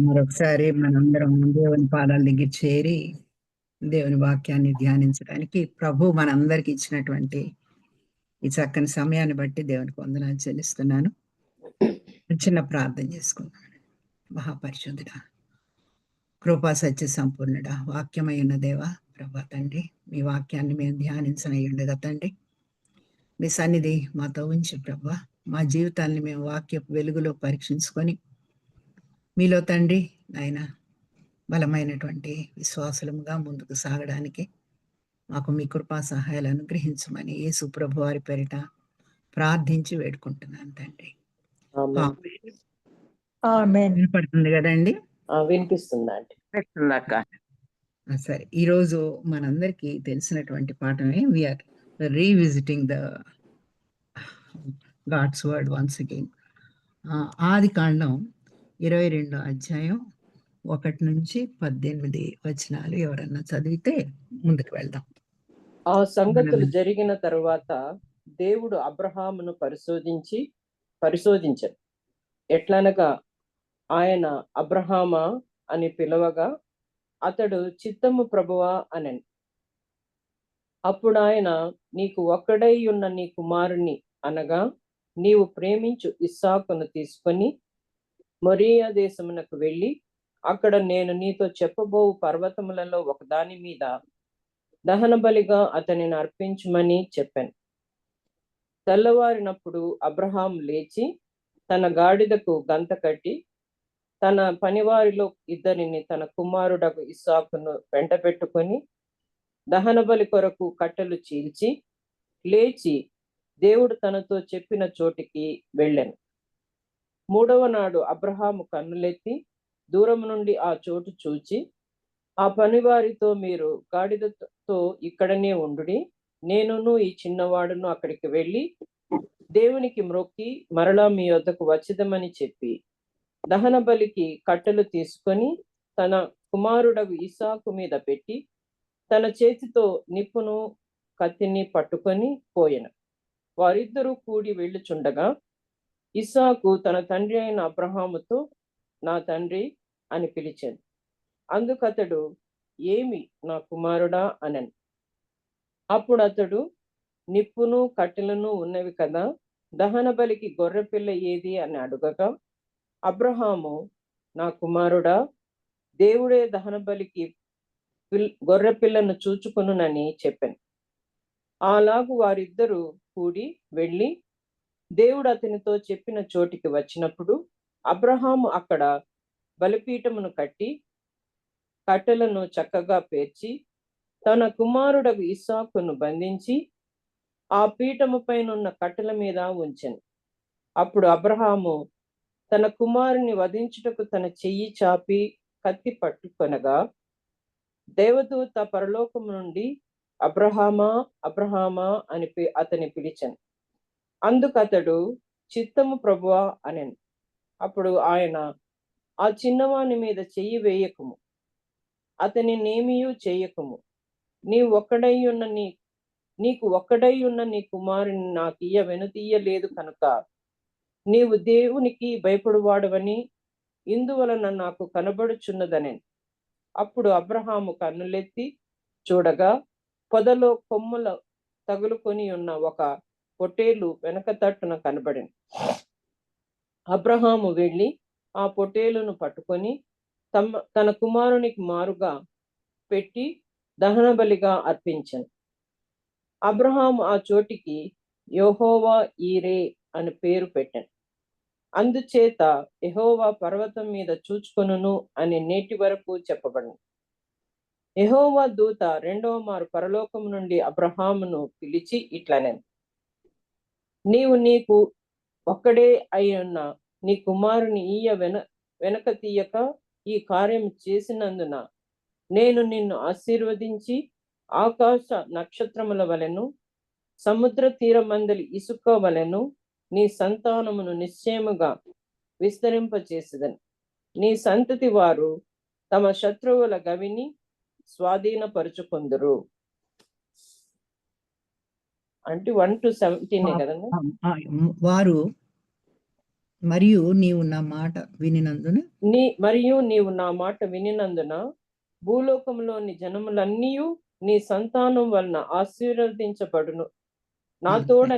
మరొకసారి మనందరం దేవుని పాదాల దగ్గర చేరి దేవుని వాక్యాన్ని ధ్యానించడానికి ప్రభు మనందరికి ఇచ్చినటువంటి ఈ చక్కని సమయాన్ని బట్టి దేవునికి వందనాలు చెల్లిస్తున్నాను. చిన్న ప్రార్థన చేసుకున్నాను. మహాపరిశుద్ధుడా, కృపా సత్య సంపూర్ణుడా, వాక్యమై ఉన్న దేవా ప్రభా తండ్రి, మీ వాక్యాన్ని మేము ధ్యానించనయ్యుండగా తండ్రి, మీ సన్నిధి మాతో ఉంచి ప్రభా, మా జీవితాన్ని మేము వాక్యపు వెలుగులో పరీక్షించుకొని మీలో తండ్రి నాయన బలమైనటువంటి విశ్వాసులముగా ముందుకు సాగడానికి మాకు మీ కృపా సహాయాలు అనుగ్రహించమని యేసు ప్రభు వారి పేరిట ప్రార్థించి వేడుకుంటున్నాను తండ్రి. వినపడుతుంది కదండి? వినిపిస్తుందండి. సరే, ఈరోజు మనందరికీ తెలిసినటువంటి పాఠమే we're revisiting the God's word once again. ఆది కాండం 22వ అధ్యాయం 1 నుంచి 18 వచనాలు ఎవరన్నా చదివితే ముందుకు వెళ్దాం. ఆ సంగతులు జరిగిన తరువాత దేవుడు అబ్రహామును పరిశోధించాడు. ఎట్లనగా ఆయన అబ్రహామా అని పిలవగా అతడు చిత్తము ప్రభువా అనెను. అప్పుడు ఆయన, నీకు ఒక్కడై ఉన్న నీ కుమారుని అనగా నీవు ప్రేమించు ఇస్సాకును తీసుకొని మొరియా దేశమునకు వెళ్ళి అక్కడ నేను నీతో చెప్పబోవు పర్వతములలో ఒకదాని మీద దహన బలిగా అతనిని అర్పించమని చెప్పాను. తెల్లవారినప్పుడు అబ్రహాం లేచి తన గాడిదకు గంత కట్టి తన పనివారిలో ఇద్దరిని తన కుమారుడకు ఇస్సాకును వెంట పెట్టుకొని దహన బలి కొరకు కట్టెలు చీల్చి లేచి దేవుడు తనతో చెప్పిన చోటికి వెళ్ళాను. 3వ నాడు అబ్రహాము కన్నులెత్తి దూరం నుండి ఆ చోటు చూచి ఆ పనివారితో, మీరు గాడిదతో ఇక్కడనే ఉండుడి, నేనును ఈ చిన్నవాడును అక్కడికి వెళ్ళి దేవునికి మ్రొక్కి మరలా మీ వద్దకు వచ్చేదమని చెప్పి దహన బలికి కట్టెలు తీసుకొని తన కుమారుడగు ఇస్సాకు మీద పెట్టి తన చేతితో నిప్పును కత్తిని పట్టుకొని పోయెను. వారిద్దరూ కూడి వెళ్ళుచుండగా ఇస్సాకు తన తండ్రి అయిన అబ్రహాముతో, నా తండ్రి అని పిలిచాను. అందుకతడు, ఏమి నా కుమారుడా అనెను. అప్పుడు అతడు, నిప్పును కట్టెలను ఉన్నవి కదా, దహన బలికి గొర్రెపిల్ల ఏది అని అడుగగా అబ్రహాము, నా కుమారుడా, దేవుడే దహన బలికి గొర్రెపిల్లను చూచుకొనునని చెప్పాను. అలాగు వారిద్దరూ కూడి వెళ్ళి దేవుడు అతనితో చెప్పిన చోటికి వచ్చినప్పుడు అబ్రహాము అక్కడ బలిపీఠమును కట్టి కట్టెలను చక్కగా పేర్చి తన కుమారుడగు ఇస్సాకును బంధించి ఆ పీఠము పైనున్న కట్టెల మీద ఉంచెను. అప్పుడు అబ్రహాము తన కుమారుని వధించుటకు తన చెయ్యి చాపి కత్తి పట్టుకొనగా దేవదూత పరలోకము నుండి, అబ్రహామా అబ్రహామా అని అతని పిలిచెను. అందుకతడు, చిత్తము ప్రభువా అనెను. అప్పుడు ఆయన, ఆ చిన్నవాని మీద చెయ్యి వేయకుము, అతని నేమియూ చేయకుము, నీకు ఒక్కడై ఉన్న నీ కుమారుని నాకియ్య వెనుతీయలేదు కనుక నీవు దేవునికి భయపడువాడవని ఇందువలన నాకు కనబడుచున్నదనెను. అప్పుడు అబ్రహాము కన్నులెత్తి చూడగా పొదలో కొమ్ముల తగులుకొని ఉన్న ఒక పొట్టేలు వెనక తట్టున కనబడింది. అబ్రహాము వెళ్ళి ఆ పొట్టేలును పట్టుకొని తన కుమారునికి మారుగా పెట్టి దహన బలిగా అర్పించెను. అబ్రహాము ఆ చోటికి యెహోవా ఈరే అని పేరు పెట్టాను. అందుచేత యెహోవా పర్వతం మీద చూచుకొనును అని నేటి వరకు చెప్పబడింది. యెహోవా దూత 2వ మారు పరలోకము నుండి అబ్రహామును పిలిచి ఇట్లనెను, నీకు ఒక్కడే అయ్యున్న నీ కుమారుని వెనక తీయక ఈ కార్యం చేసినందున నేను నిన్ను ఆశీర్వదించి ఆకాశ నక్షత్రముల వలెను సముద్ర తీరమందలి ఇసుక వలెను నీ సంతానమును నిశ్చయముగా విస్తరింపచేసేదను. నీ సంతతి వారు తమ శత్రువుల గవిని స్వాధీనపరుచుకొందురు. అంటే 1 to 17 కదండి. వారు మరియు నీవు నా మాట వినినందున నీవు నా మాట వినినందున భూలోకంలోని జనములన్నీ నీ సంతానం వలన ఆశీర్వదించబడును. నా తోడ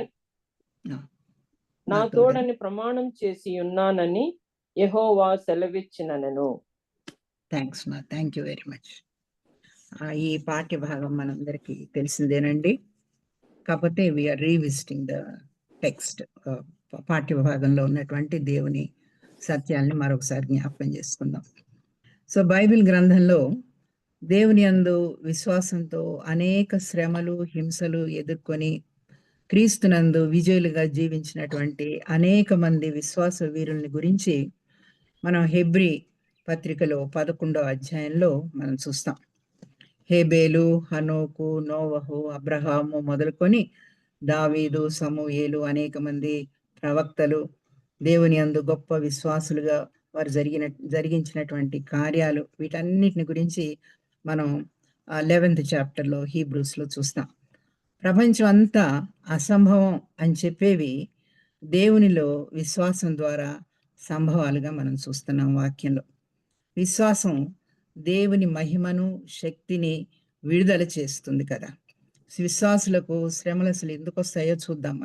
నా తోడని ప్రమాణం చేసి ఉన్నానని యెహోవా సెలవిచ్చినను. థ్యాంక్స్ మా, థ్యాంక్ యూ వెరీ మచ్. ఈ పాఠ్య భాగం మనందరికీ తెలిసిందేనండి. కాకపోతే వీఆర్ రీవిజిటింగ్ ద టెక్స్ట్. పాఠ్య భాగంలో ఉన్నటువంటి దేవుని సత్యాల్ని మరొకసారి జ్ఞాపకం చేసుకుందాం. సో బైబిల్ గ్రంథంలో దేవుని యందు విశ్వాసంతో అనేక శ్రమలు, హింసలు ఎదుర్కొని క్రీస్తునందు విజయులుగా జీవించినటువంటి అనేక మంది విశ్వాస వీరుల్ని గురించి మనం హెబ్రీ పత్రికలో 11వ అధ్యాయంలో మనం చూస్తాం. హేబేలు, హనోకు, నోవహు, అబ్రహాము మొదలుకొని దావీదు, సమూయేలు, అనేక మంది ప్రవక్తలు దేవుని యందు గొప్ప విశ్వాసులుగా వారు జరిగించినటువంటి కార్యాలు, వీటన్నిటిని గురించి మనం 11th చాప్టర్లో హీబ్రూస్లో చూస్తాం. ప్రపంచం అంతా అసంభవం అని చెప్పేవి దేవునిలో విశ్వాసం ద్వారా సంభవాలుగా మనం చూస్తున్నాం వాక్యంలో. విశ్వాసం దేవుని మహిమను, శక్తిని విడుదల చేస్తుంది కదా. విశ్వాసులకు శ్రమలు అసలు ఎందుకు వస్తాయో చూద్దాం.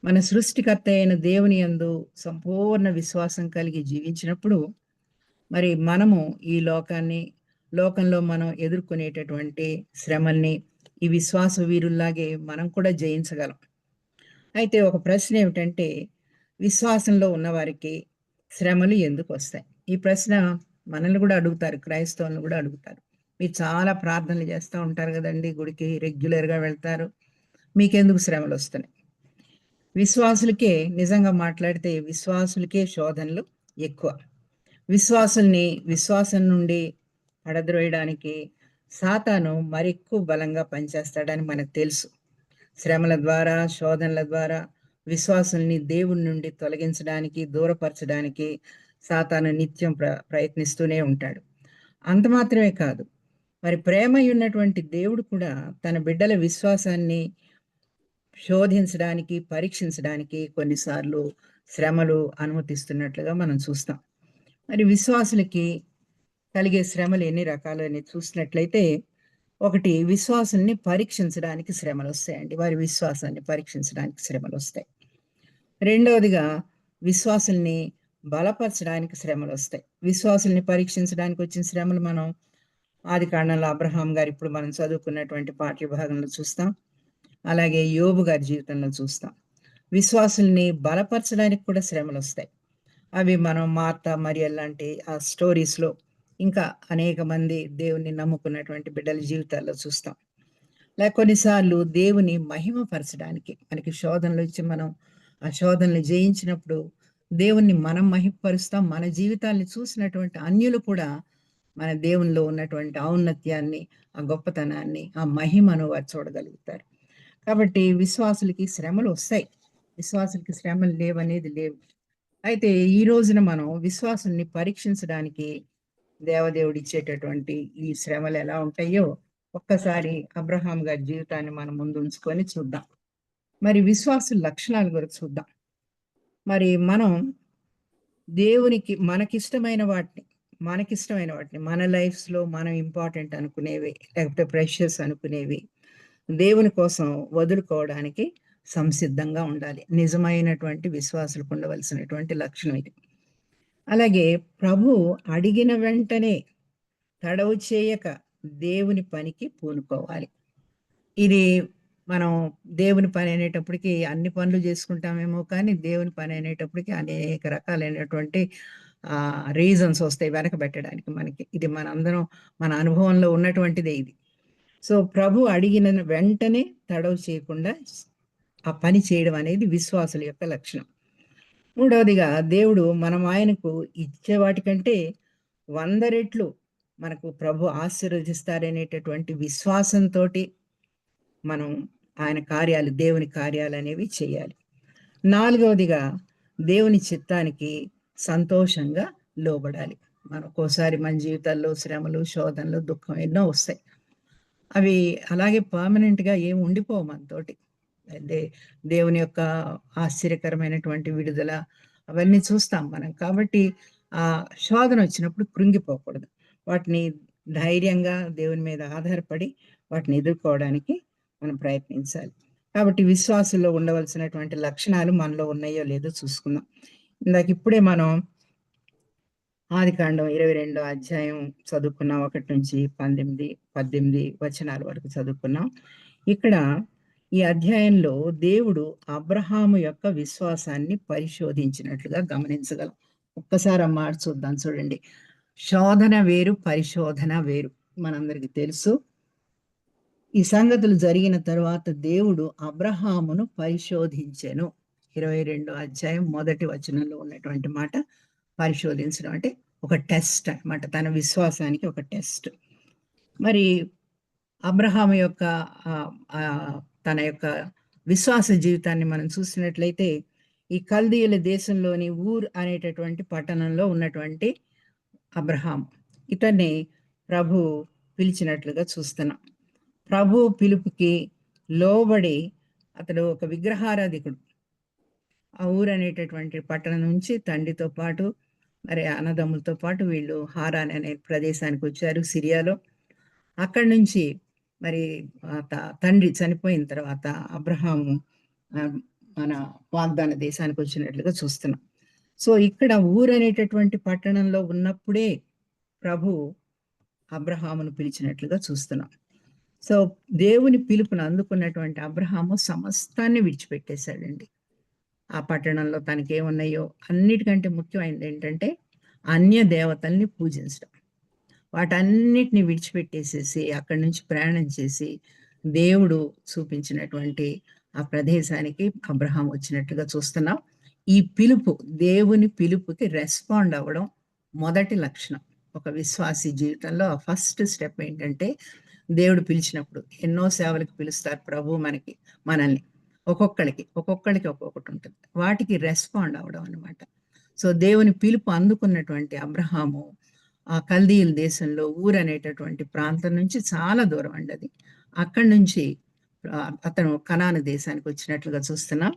మన సృష్టికర్త అయిన దేవుని యందు సంపూర్ణ విశ్వాసం కలిగి జీవించినప్పుడు మరి మనము ఈ లోకంలో మనం ఎదుర్కొనేటటువంటి శ్రమల్ని ఈ విశ్వాస వీరుల్లాగే మనం కూడా జయించగలం. అయితే ఒక ప్రశ్న ఏమిటంటే, విశ్వాసంలో ఉన్నవారికి శ్రమలు ఎందుకు వస్తాయి? ఈ ప్రశ్న మనల్ని కూడా అడుగుతారు, క్రైస్తవులను కూడా అడుగుతారు. మీరు చాలా ప్రార్థనలు చేస్తూ ఉంటారు కదండి, గుడికి రెగ్యులర్గా వెళ్తారు, మీకెందుకు శ్రమలు వస్తున్నాయి? విశ్వాసులకే, నిజంగా మాట్లాడితే విశ్వాసులకే శోధనలు ఎక్కువ. విశ్వాసం నుండి పడద్రోయడానికి సాతాను మరెక్కువ బలంగా పనిచేస్తాడని మనకు తెలుసు. శ్రమల ద్వారా, శోధనల ద్వారా విశ్వాసుల్ని దేవుని నుండి తొలగించడానికి, దూరపరచడానికి సాతాను నిత్యం ప్రయత్నిస్తూనే ఉంటాడు. అంత మాత్రమే కాదు, మరి ప్రేమ ఉన్నటువంటి దేవుడు కూడా తన బిడ్డల విశ్వాసాన్ని శోధించడానికి, పరీక్షించడానికి కొన్నిసార్లు శ్రమలు అనుమతిస్తున్నట్లుగా మనం చూస్తాం. మరి విశ్వాసులకి కలిగే శ్రమలు ఎన్ని రకాలు అని చూసినట్లయితే, ఒకటి, విశ్వాసుల్ని పరీక్షించడానికి శ్రమలు వస్తాయండి. వారి విశ్వాసాన్ని పరీక్షించడానికి శ్రమలు వస్తాయి. రెండవదిగా, విశ్వాసుల్ని బలపరచడానికి శ్రమలు వస్తాయి. విశ్వాసుల్ని పరీక్షించడానికి వచ్చిన శ్రమలు మనం ఆదికాండంలో అబ్రహాం గారు ఇప్పుడు మనం చదువుకున్నటువంటి పాఠ్య భాగంలో చూస్తాం. అలాగే యోబు గారి జీవితంలో చూస్తాం. విశ్వాసుల్ని బలపరచడానికి కూడా శ్రమలు వస్తాయి. అవి మనం మార్తా, మరియ లాంటి ఆ స్టోరీస్లో, ఇంకా అనేక మంది దేవుని నమ్ముకున్నటువంటి బిడ్డల జీవితాల్లో చూస్తాం. లేక కొన్నిసార్లు దేవుని మహిమపరచడానికి మనకి శోధనలు ఇచ్చి మనం ఆ శోధనలు జయించినప్పుడు దేవుణ్ణి మనం మహిమపరుస్తాం. మన జీవితాల్ని చూసినటువంటి అన్యులు కూడా మన దేవునిలో ఉన్నటువంటి ఔన్నత్యాన్ని, ఆ గొప్పతనాన్ని, ఆ మహిమను వారు చూడగలుగుతారు. కాబట్టి విశ్వాసులకి శ్రమలు వస్తాయి. విశ్వాసులకి శ్రమలు లేవనేది లేవు. అయితే ఈ రోజున మనం విశ్వాసుల్ని పరీక్షించడానికి దేవదేవుడు ఇచ్చేటటువంటి ఈ శ్రమలు ఎలా ఉంటాయో ఒక్కసారి అబ్రహాం గారి జీవితాన్ని మనం ముందు ఉంచుకొని చూద్దాం. మరి విశ్వాసుల లక్షణాల గురించి చూద్దాం. మరి మనం దేవునికి మనకిష్టమైన వాటిని మన లైఫ్స్లో మనం ఇంపార్టెంట్ అనుకునేవి, లేకపోతే ప్రెషియస్ అనుకునేవి దేవుని కోసం వదులుకోవడానికి సంసిద్ధంగా ఉండాలి. నిజమైనటువంటి విశ్వాసులకు ఉండవలసినటువంటి లక్షణం ఇది. అలాగే ప్రభు అడిగిన వెంటనే తడవు చేయక దేవుని పనికి పూనుకోవాలి. ఇది మనం దేవుని పని అనేటప్పటికీ అన్ని పనులు చేసుకుంటామేమో, కానీ దేవుని పని అనేటప్పటికీ అనేక రకాలైనటువంటి రీజన్స్ వస్తాయి వెనకబెట్టడానికి మనకి. ఇది మన అనుభవంలో ఉన్నటువంటిదే ఇది. సో ప్రభు అడిగిన వెంటనే తడవు చేయకుండా ఆ పని చేయడం అనేది విశ్వాసుల యొక్క లక్షణం. మూడవదిగా, దేవుడు మనం ఆయనకు ఇచ్చే వాటికంటే 100 రెట్లు మనకు ప్రభు ఆశీర్వదిస్తారనేటటువంటి విశ్వాసంతో మనం దేవుని కార్యాలు అనేవి చేయాలి. నాలుగవదిగా, దేవుని చిత్తానికి సంతోషంగా లోబడాలి. ఒక్కోసారి మన జీవితాల్లో శ్రమలు, శోధనలు, దుఃఖం ఎన్నో వస్తాయి. అవి అలాగే పర్మనెంట్గా ఏమి ఉండిపోవు మనతోటి. దేవుని యొక్క ఆశ్చర్యకరమైనటువంటి విడుదల, అవన్నీ చూస్తాం మనం. కాబట్టి ఆ శోధన వచ్చినప్పుడు కృంగిపోకూడదు. వాటిని ధైర్యంగా దేవుని మీద ఆధారపడి వాటిని ఎదుర్కోవడానికి మనం ప్రయత్నించాలి. కాబట్టి విశ్వాసంలో ఉండవలసినటువంటి లక్షణాలు మనలో ఉన్నాయో లేదో చూసుకుందాం. ఇందాక ఇప్పుడే మనం ఆదికాండం 22 అధ్యాయం చదువుకున్నాం. 1-18 వచనాల వరకు చదువుకున్నాం. ఇక్కడ ఈ అధ్యాయంలో దేవుడు అబ్రహాము యొక్క విశ్వాసాన్ని పరిశోధించినట్లుగా గమనించగలం. ఒక్కసారి ఆ మాట చూద్దాం. చూడండి, శోధన వేరు, పరిశోధన వేరు. మనందరికీ తెలుసు. ఈ సంగతులు జరిగిన తరువాత దేవుడు అబ్రహామును పరిశోధించెను. 22 అధ్యాయం మొదటి వచనంలో ఉన్నటువంటి మాట పరిశోధించడం అంటే ఒక టెస్ట్ అన్నమాట. తన విశ్వాసానికి ఒక టెస్ట్. మరి అబ్రహాము యొక్క తన యొక్క విశ్వాస జీవితాన్ని మనం చూసినట్లయితే ఈ కల్దీయుల దేశంలోని ఊర్ అనేటటువంటి పట్టణంలో ఉన్నటువంటి అబ్రహాం, ఇతన్ని ప్రభు పిలిచినట్లుగా చూస్తున్నాం. ప్రభు పిలుపుకి లోబడి అతడు ఒక విగ్రహారాధికుడు. ఆ ఊరు అనేటటువంటి పట్టణం నుంచి తండ్రితో పాటు మరి అన్నదమ్ములతో పాటు వీళ్ళు హారాన్ అనే ప్రదేశానికి వచ్చారు, సిరియాలో. అక్కడి నుంచి మరి తండ్రి చనిపోయిన తర్వాత అబ్రహాము మన వాగ్దాన దేశానికి వచ్చినట్లుగా చూస్తున్నాం. సో ఇక్కడ ఊరు అనేటటువంటి పట్టణంలో ఉన్నప్పుడే ప్రభు అబ్రహామును పిలిచినట్లుగా చూస్తున్నాం. సో దేవుని పిలుపును అందుకున్నటువంటి అబ్రహాము సమస్తాన్ని విడిచిపెట్టేశాడండి. ఆ పట్టణంలో తనకేమున్నాయో అన్నిటికంటే ముఖ్యమైనది ఏంటంటే అన్య దేవతల్ని పూజించడం. వాటన్నిటిని విడిచిపెట్టేసేసి అక్కడి నుంచి ప్రయాణం చేసి దేవుడు చూపించినటువంటి ఆ ప్రదేశానికి అబ్రహాం వచ్చినట్లుగా చూస్తున్నాం. ఈ పిలుపు, దేవుని పిలుపుకి రెస్పాండ్ అవ్వడం మొదటి లక్షణం. ఒక విశ్వాసి జీవితంలో ఫస్ట్ స్టెప్ ఏంటంటే, దేవుడు పిలిచినప్పుడు ఎన్నో సేవలకు పిలుస్తారు ప్రభు మనల్ని. ఒక్కొక్కరికి ఒక్కొక్కటి ఉంటుంది. వాటికి రెస్పాండ్ అవ్వడం అనమాట. సో దేవుని పిలుపు అందుకున్నటువంటి అబ్రహాము ఆ కల్దీయుల దేశంలో ఊరు అనేటటువంటి ప్రాంతం నుంచి చాలా దూరం అండి అది. అక్కడి నుంచి అతను కనాను దేశానికి వచ్చినట్లుగా చూస్తున్నాం.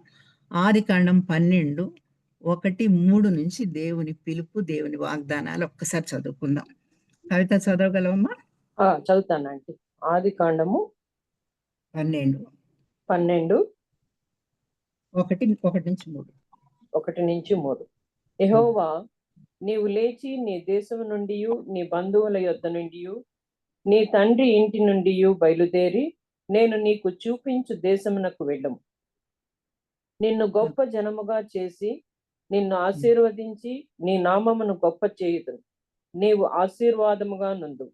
ఆదికాండం 12:1-3 నుంచి దేవుని పిలుపు, దేవుని వాగ్దానాలు ఒక్కసారి చదువుకుందాం. కవిత చదవగలవమ్మా? చదువుతానండి. ఆదికాండము 12 1-3. యెహోవా, నీవు లేచి నీ దేశము నుండి నీ బంధువుల యొద్ద నుండి నీ తండ్రి ఇంటి నుండి బయలుదేరి నేను నీకు చూపించు దేశమునకు వెళ్ళము. నిన్ను గొప్ప జనముగా చేసి నిన్ను ఆశీర్వదించి నీ నామమును గొప్ప చేయుదును. నీవు ఆశీర్వాదముగా నుండు.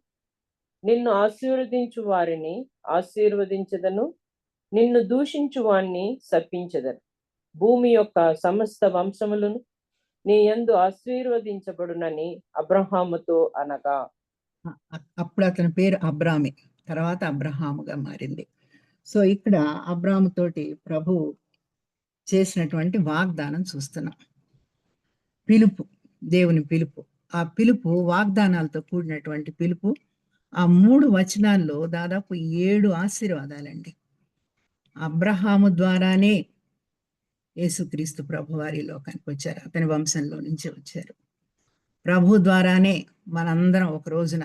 నిన్ను ఆశీర్వదించు వారిని ఆశీర్వదించదను, నిన్ను దూషించు వాణ్ణి శపించదను. భూమి యొక్క సమస్త వంశములను నీ యందు ఆశీర్వదించబడునని అబ్రహాముతో అనగా. అప్పుడు అతని పేరు అబ్రామే, తర్వాత అబ్రహాముగా మారింది. సో ఇక్కడ అబ్రాము తోటి ప్రభు చేసినటువంటి వాగ్దానం చూస్తున్నాం. పిలుపు, దేవుని పిలుపు. ఆ పిలుపు వాగ్దానాలతో కూడినటువంటి పిలుపు. ఆ 3 వచనాల్లో దాదాపు 7 ఆశీర్వాదాలండి. అబ్రహాము ద్వారానే యేసుక్రీస్తు ప్రభు వారి లోకానికి వచ్చారు. అతని వంశంలో నుంచి వచ్చారు. ప్రభు ద్వారానే మనందరం ఒక రోజున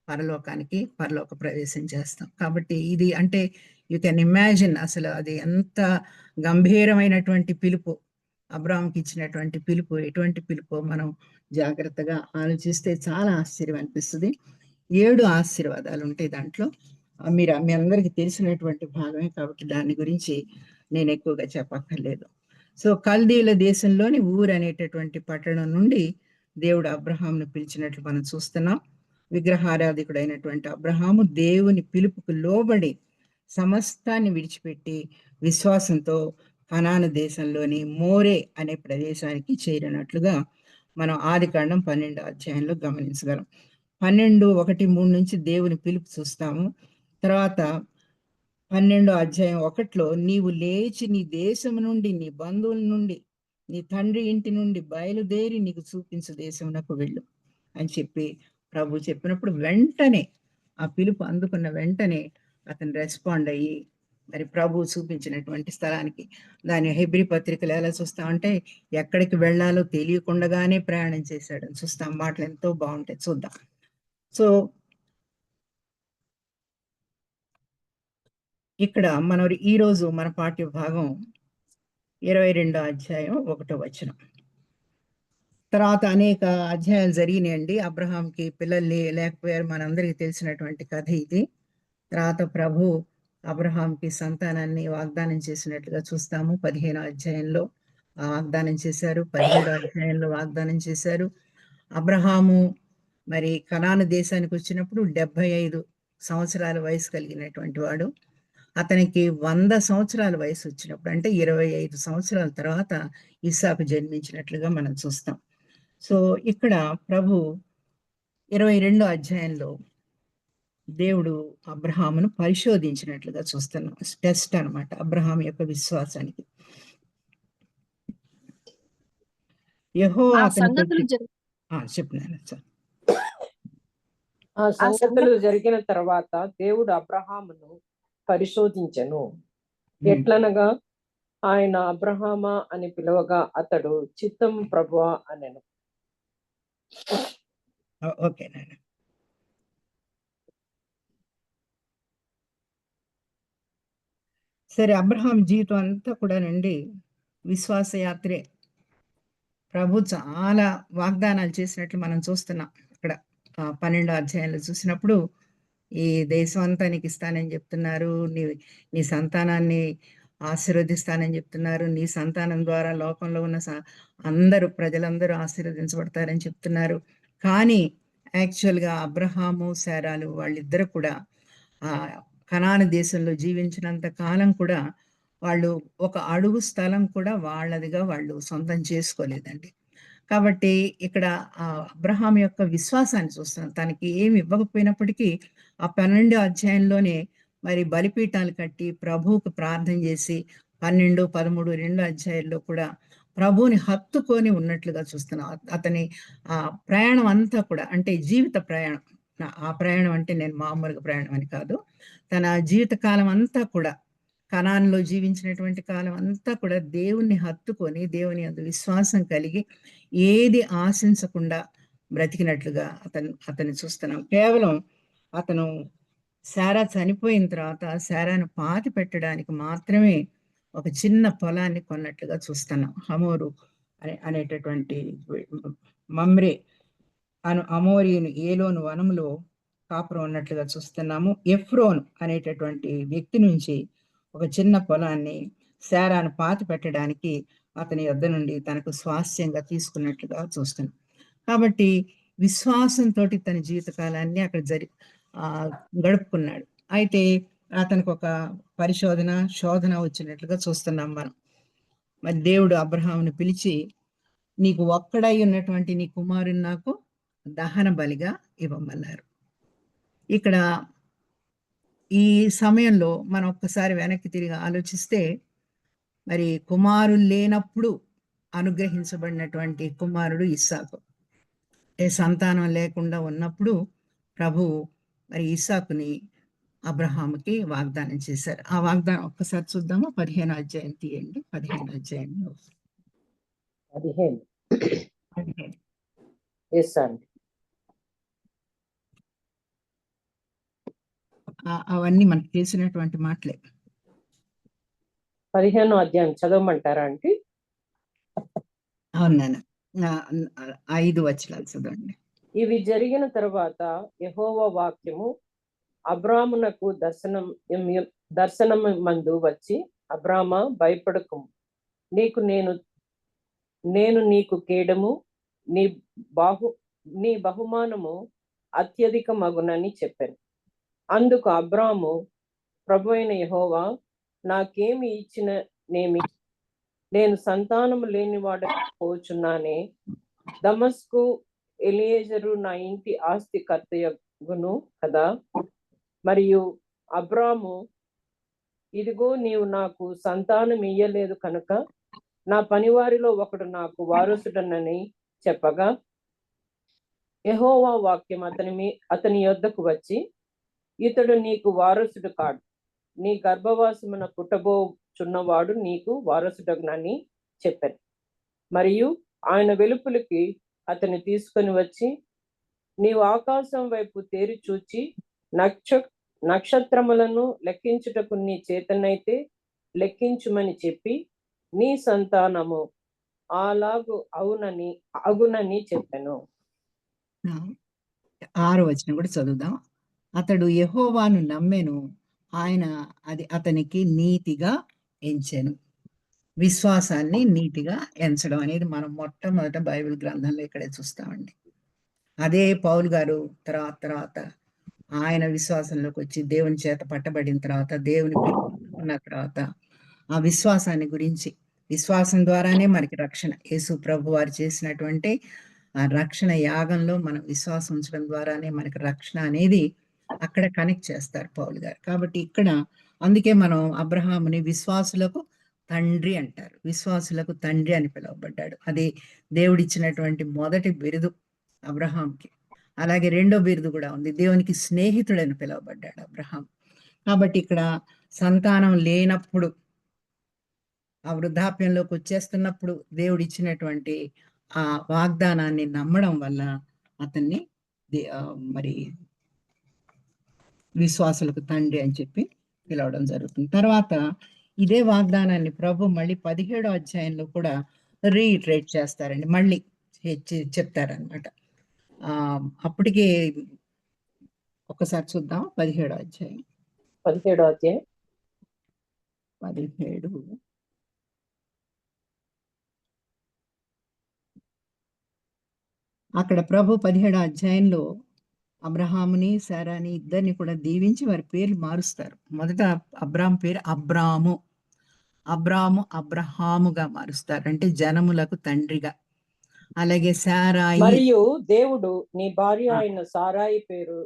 పరలోక ప్రవేశం చేస్తాం. కాబట్టి ఇది అంటే యూ కెన్ ఇమాజిన్ అసలు అది ఎంత గంభీరమైనటువంటి పిలుపు, అబ్రాహాముకి ఇచ్చినటువంటి పిలుపు. ఎటువంటి పిలుపు మనం జాగ్రత్తగా ఆలోచిస్తే చాలా ఆశ్చర్యం అనిపిస్తుంది. 7 ఆశీర్వాదాలు ఉంటాయి దాంట్లో. మీ అందరికీ తెలిసినటువంటి భాగమే కాబట్టి దాని గురించి నేను ఎక్కువగా చెప్పక్కర్లేదు. సో కల్దీయుల దేశంలోని ఊరు అనేటటువంటి పట్టణం నుండి దేవుడు అబ్రహామును పిలిచినట్లు మనం చూస్తున్నాం. విగ్రహారాధికుడైనటువంటి అబ్రహాము దేవుని పిలుపుకు లోబడి సమస్తాన్ని విడిచిపెట్టి విశ్వాసంతో కనాను దేశంలోని మోరే అనే ప్రదేశానికి చేరినట్లుగా మనం ఆదికాండం 12 అధ్యాయంలో గమనించగలం. 12:1-3 నుంచి దేవుని పిలుపు చూస్తాము. తర్వాత 12 అధ్యాయం 1లో నీవు లేచి నీ దేశం నుండి, నీ బంధువుల నుండి, నీ తండ్రి ఇంటి నుండి బయలుదేరి నీకు చూపించు దేశమునకు వెళ్ళు అని చెప్పి ప్రభు చెప్పినప్పుడు వెంటనే ఆ పిలుపు అందుకున్న వెంటనే అతను రెస్పాండ్ అయ్యి మరి ప్రభు చూపించినటువంటి స్థలానికి. దాని హెబ్రీ పత్రికలు ఎలా చూస్తామంటే ఎక్కడికి వెళ్ళాలో తెలియకుండానే ప్రయాణం చేశాడని చూస్తాం. మాటలు ఎంతో బాగుంటాయి, చూద్దాం. సో ఇక్కడ మనం ఈరోజు మన పాఠ్య భాగం 22వ అధ్యాయం 1వ వచనం. తర్వాత అనేక అధ్యాయాలు జరిగినాయండి. అబ్రహాంకి పిల్లలు లేకపోయారు, మనందరికీ తెలిసినటువంటి కథ ఇది. తర్వాత ప్రభు అబ్రహాంకి సంతానాన్ని వాగ్దానం చేసినట్లుగా చూస్తాము. 15వ అధ్యాయంలో వాగ్దానం చేశారు, 17వ అధ్యాయంలో వాగ్దానం చేశారు. అబ్రహాము మరి కనాను దేశానికి వచ్చినప్పుడు 75 సంవత్సరాల వయసు కలిగినటువంటి వాడు. అతనికి 100 సంవత్సరాల వయసు వచ్చినప్పుడు, అంటే 25 సంవత్సరాల తర్వాత ఇస్సాకు జన్మించినట్లుగా మనం చూస్తాం. సో ఇక్కడ ప్రభు 22వ అధ్యాయంలో దేవుడు అబ్రహామును పరిశోధించినట్లుగా చూస్తున్నాం. టెస్ట్ అన్నమాట అబ్రహాం యొక్క విశ్వాసానికి. యెహోవా అతనితో చెప్పినాను సార్. ఆ సంగతులు జరిగిన తర్వాత దేవుడు అబ్రహామును పరిశోధించెను. ఎట్లనగా ఆయన అబ్రహామా అని పిలువగా అతడు చిత్తం ప్రభువా అనెను. ఓకే నాన్న. సరే, అబ్రహాం జీవితం అంతా కూడానండి విశ్వాస యాత్రే. ప్రభు చాలా వాగ్దానాలు చేసినట్లు మనం చూస్తున్నాం. ఇక్కడ 12వ అధ్యాయంలో చూసినప్పుడు ఈ దేశం అంతా నీకు ఇస్తానని చెప్తున్నారు, నీ సంతానాన్ని ఆశీర్వదిస్తానని చెప్తున్నారు, నీ సంతానం ద్వారా లోకంలో ఉన్న అందరూ ప్రజలందరూ ఆశీర్వదించబడతారని చెప్తున్నారు. కానీ యాక్చువల్గా అబ్రహాము శారాలు వాళ్ళిద్దరు కూడా కనాను దేశంలో జీవించినంత కాలం కూడా వాళ్ళు ఒక అడుగు స్థలం కూడా వాళ్ళదిగా వాళ్ళు సొంతం చేసుకోలేదండి. కాబట్టి ఇక్కడ అబ్రహాం యొక్క విశ్వాసాన్ని చూస్తున్నాం. తనకి ఏమి ఇవ్వకపోయినప్పటికీ ఆ 12వ అధ్యాయంలోనే మరి బలిపీఠాలు కట్టి ప్రభువుకు ప్రార్థన చేసి 12, 13 2 అధ్యాయాల్లో కూడా ప్రభువుని హత్తుకొని ఉన్నట్లుగా చూస్తున్నాం. అతని ఆ ప్రయాణం అంతా కూడా, అంటే జీవిత ప్రయాణం, ఆ ప్రయాణం అంటే నేను మామూలుగా ప్రయాణం అని కాదు, తన జీవిత కాలం అంతా కూడా కనాన్లో జీవించినటువంటి కాలం అంతా కూడా దేవుణ్ణి హత్తుకొని దేవుని యందు విశ్వాసం కలిగి ఏది ఆశించకుండా బ్రతికినట్లుగా అతన్ని చూస్తున్నాం. కేవలం అతను శారా చనిపోయిన తర్వాత శారాను పాతి పెట్టడానికి మాత్రమే ఒక చిన్న పొలాన్ని కొన్నట్లుగా చూస్తున్నాం. హమోరు అనేటటువంటి మమ్రే అమోరీను ఏలోను వనంలో కాపురం ఉన్నట్లుగా చూస్తున్నాము. ఎఫ్రోన్ అనేటటువంటి వ్యక్తి నుంచి ఒక చిన్న పొలాన్ని శారాను పాతి పెట్టడానికి అతని యొద్ద నుండి తనకు స్వాస్థ్యంగా తీసుకున్నట్లుగా చూస్తున్నాం. కాబట్టి విశ్వాసంతో తన జీవితకాలాన్ని అక్కడ గడుపుకున్నాడు. అయితే అతనికి ఒక శోధన వచ్చినట్లుగా చూస్తున్నాం మనం. మరి దేవుడు అబ్రహామును పిలిచి, నీకు ఒక్కడై ఉన్నటువంటి నీ కుమారుని నాకు దహన బలిగా ఇవ్వమన్నారు. ఇక్కడ ఈ సమయంలో మనం ఒక్కసారి వెనక్కి తిరిగి ఆలోచిస్తే, మరి కుమారులు లేనప్పుడు అనుగ్రహించబడినటువంటి కుమారుడు ఇస్సాకు. సంతానం లేకుండా ఉన్నప్పుడు ప్రభు మరి ఇస్సాకుని అబ్రహాముకి వాగ్దానం చేశారు. ఆ వాగ్దానం ఒక్కసారి చూద్దాము. 15వ అధ్యాయం తీయండి. 15వ అధ్యాయంలో 15 అవన్నీ మనకు తెలిసినటువంటి మాటలే. 15వ అధ్యాయం చదవమంటారా అంటే? అవునాను, 5 వచనాలు చదవండి. ఇవి జరిగిన తర్వాత యెహోవా వాక్యము అబ్రామునకు దర్శనం మందు వచ్చి, అబ్రామా భయపడకుము, నేను నీకు కేడము, నీ బహుమానము అత్యధిక మగునని చెప్పాను. అందుకు అబ్రాము, ప్రభు అయిన యెహోవా నాకేమి ఇచ్చిననేమి, నేను సంతానము లేనివాడ పోచున్నానే. దమస్కు ఎలియేజరు నా ఇంటి ఆస్తి కర్తయగును కదా. మరియు అబ్రాము, ఇదిగో నీవు నాకు సంతానం ఇయ్యలేదు కనుక నా పనివారిలో ఒకడు నాకు వారసుడనని చెప్పగా, యెహోవా వాక్యం అతని యొద్దకు వచ్చి, ఇతడు నీకు వారసుడు కాడు, నీ గర్భవాసమున పుట్టబోచున్నవాడు నీకు వారసుడగునని చెప్పాను. మరియు ఆయన వెలుపలికి అతన్ని తీసుకొని వచ్చి, నీవు ఆకాశం వైపు తేరి చూచి నక్షత్రములను లెక్కించుటకు నీ చేతనైతే లెక్కించుమని చెప్పి, నీ సంతానము అలాగు అగునని చెప్పాను. 6వ వచనం కూడా చదువుదాం. అతడు యెహోవాను నమ్మెను, ఆయన అది అతనికి నీతిగా ఎంచెను. విశ్వాసాన్ని నీతిగా ఎంచడం అనేది మనం మొట్టమొదట బైబిల్ గ్రంథంలో ఇక్కడే చూస్తామండి. అదే పౌలు గారు తర్వాత ఆయన విశ్వాసంలోకి వచ్చి దేవుని చేత పట్టబడిన తర్వాత, దేవుని పిలుపుకున్న తర్వాత ఆ విశ్వాసాన్ని గురించి, విశ్వాసం ద్వారానే మనకి రక్షణ, యేసు ప్రభు వారు చేసినటువంటి ఆ రక్షణ యాగంలో మనం విశ్వాసం ఉంచడం ద్వారానే మనకి రక్షణ అనేది అక్కడ కనెక్ట్ చేస్తారు పౌలు గారు. కాబట్టి ఇక్కడ అందుకే మనం అబ్రహాముని విశ్వాసులకు తండ్రి అంటారు. విశ్వాసులకు తండ్రి అని పిలువబడ్డాడు. అది దేవుడిచ్చినటువంటి మొదటి బిరుదు అబ్రహాంకి. అలాగే రెండో బిరుదు కూడా ఉంది, దేవునికి స్నేహితుడని పిలువబడ్డాడు అబ్రహాం. కాబట్టి ఇక్కడ సంతానం లేనప్పుడు, ఆ వృద్ధాప్యంలోకి వచ్చేస్తున్నప్పుడు దేవుడు ఇచ్చినటువంటి ఆ వాగ్దానాన్ని నమ్మడం వల్ల అతన్ని మరి విశ్వాసులకు తండ్రి అని చెప్పి పిలవడం జరుగుతుంది. తర్వాత ఇదే వాగ్దానాన్ని ప్రభు మళ్ళీ 17వ అధ్యాయంలో కూడా రీఇటరేట్ చేస్తారండి, మళ్ళీ చెప్తారనమాట. అప్పటికే ఒకసారి చూద్దాం. 17వ అధ్యాయం 17 అక్కడ ప్రభు 17వ అధ్యాయంలో అబ్రహాముని శారాని ఇద్దరిని కూడా దీవించి వారి పేర్లు మారుస్తారు. మొదట అబ్రాము పేరు అబ్రహాముగా మారుస్తారు, అంటే జనములకు తండ్రిగా. అలాగే శారాయి, మరియు దేవుడు నీ భార్య అయిన సారాయి పేరు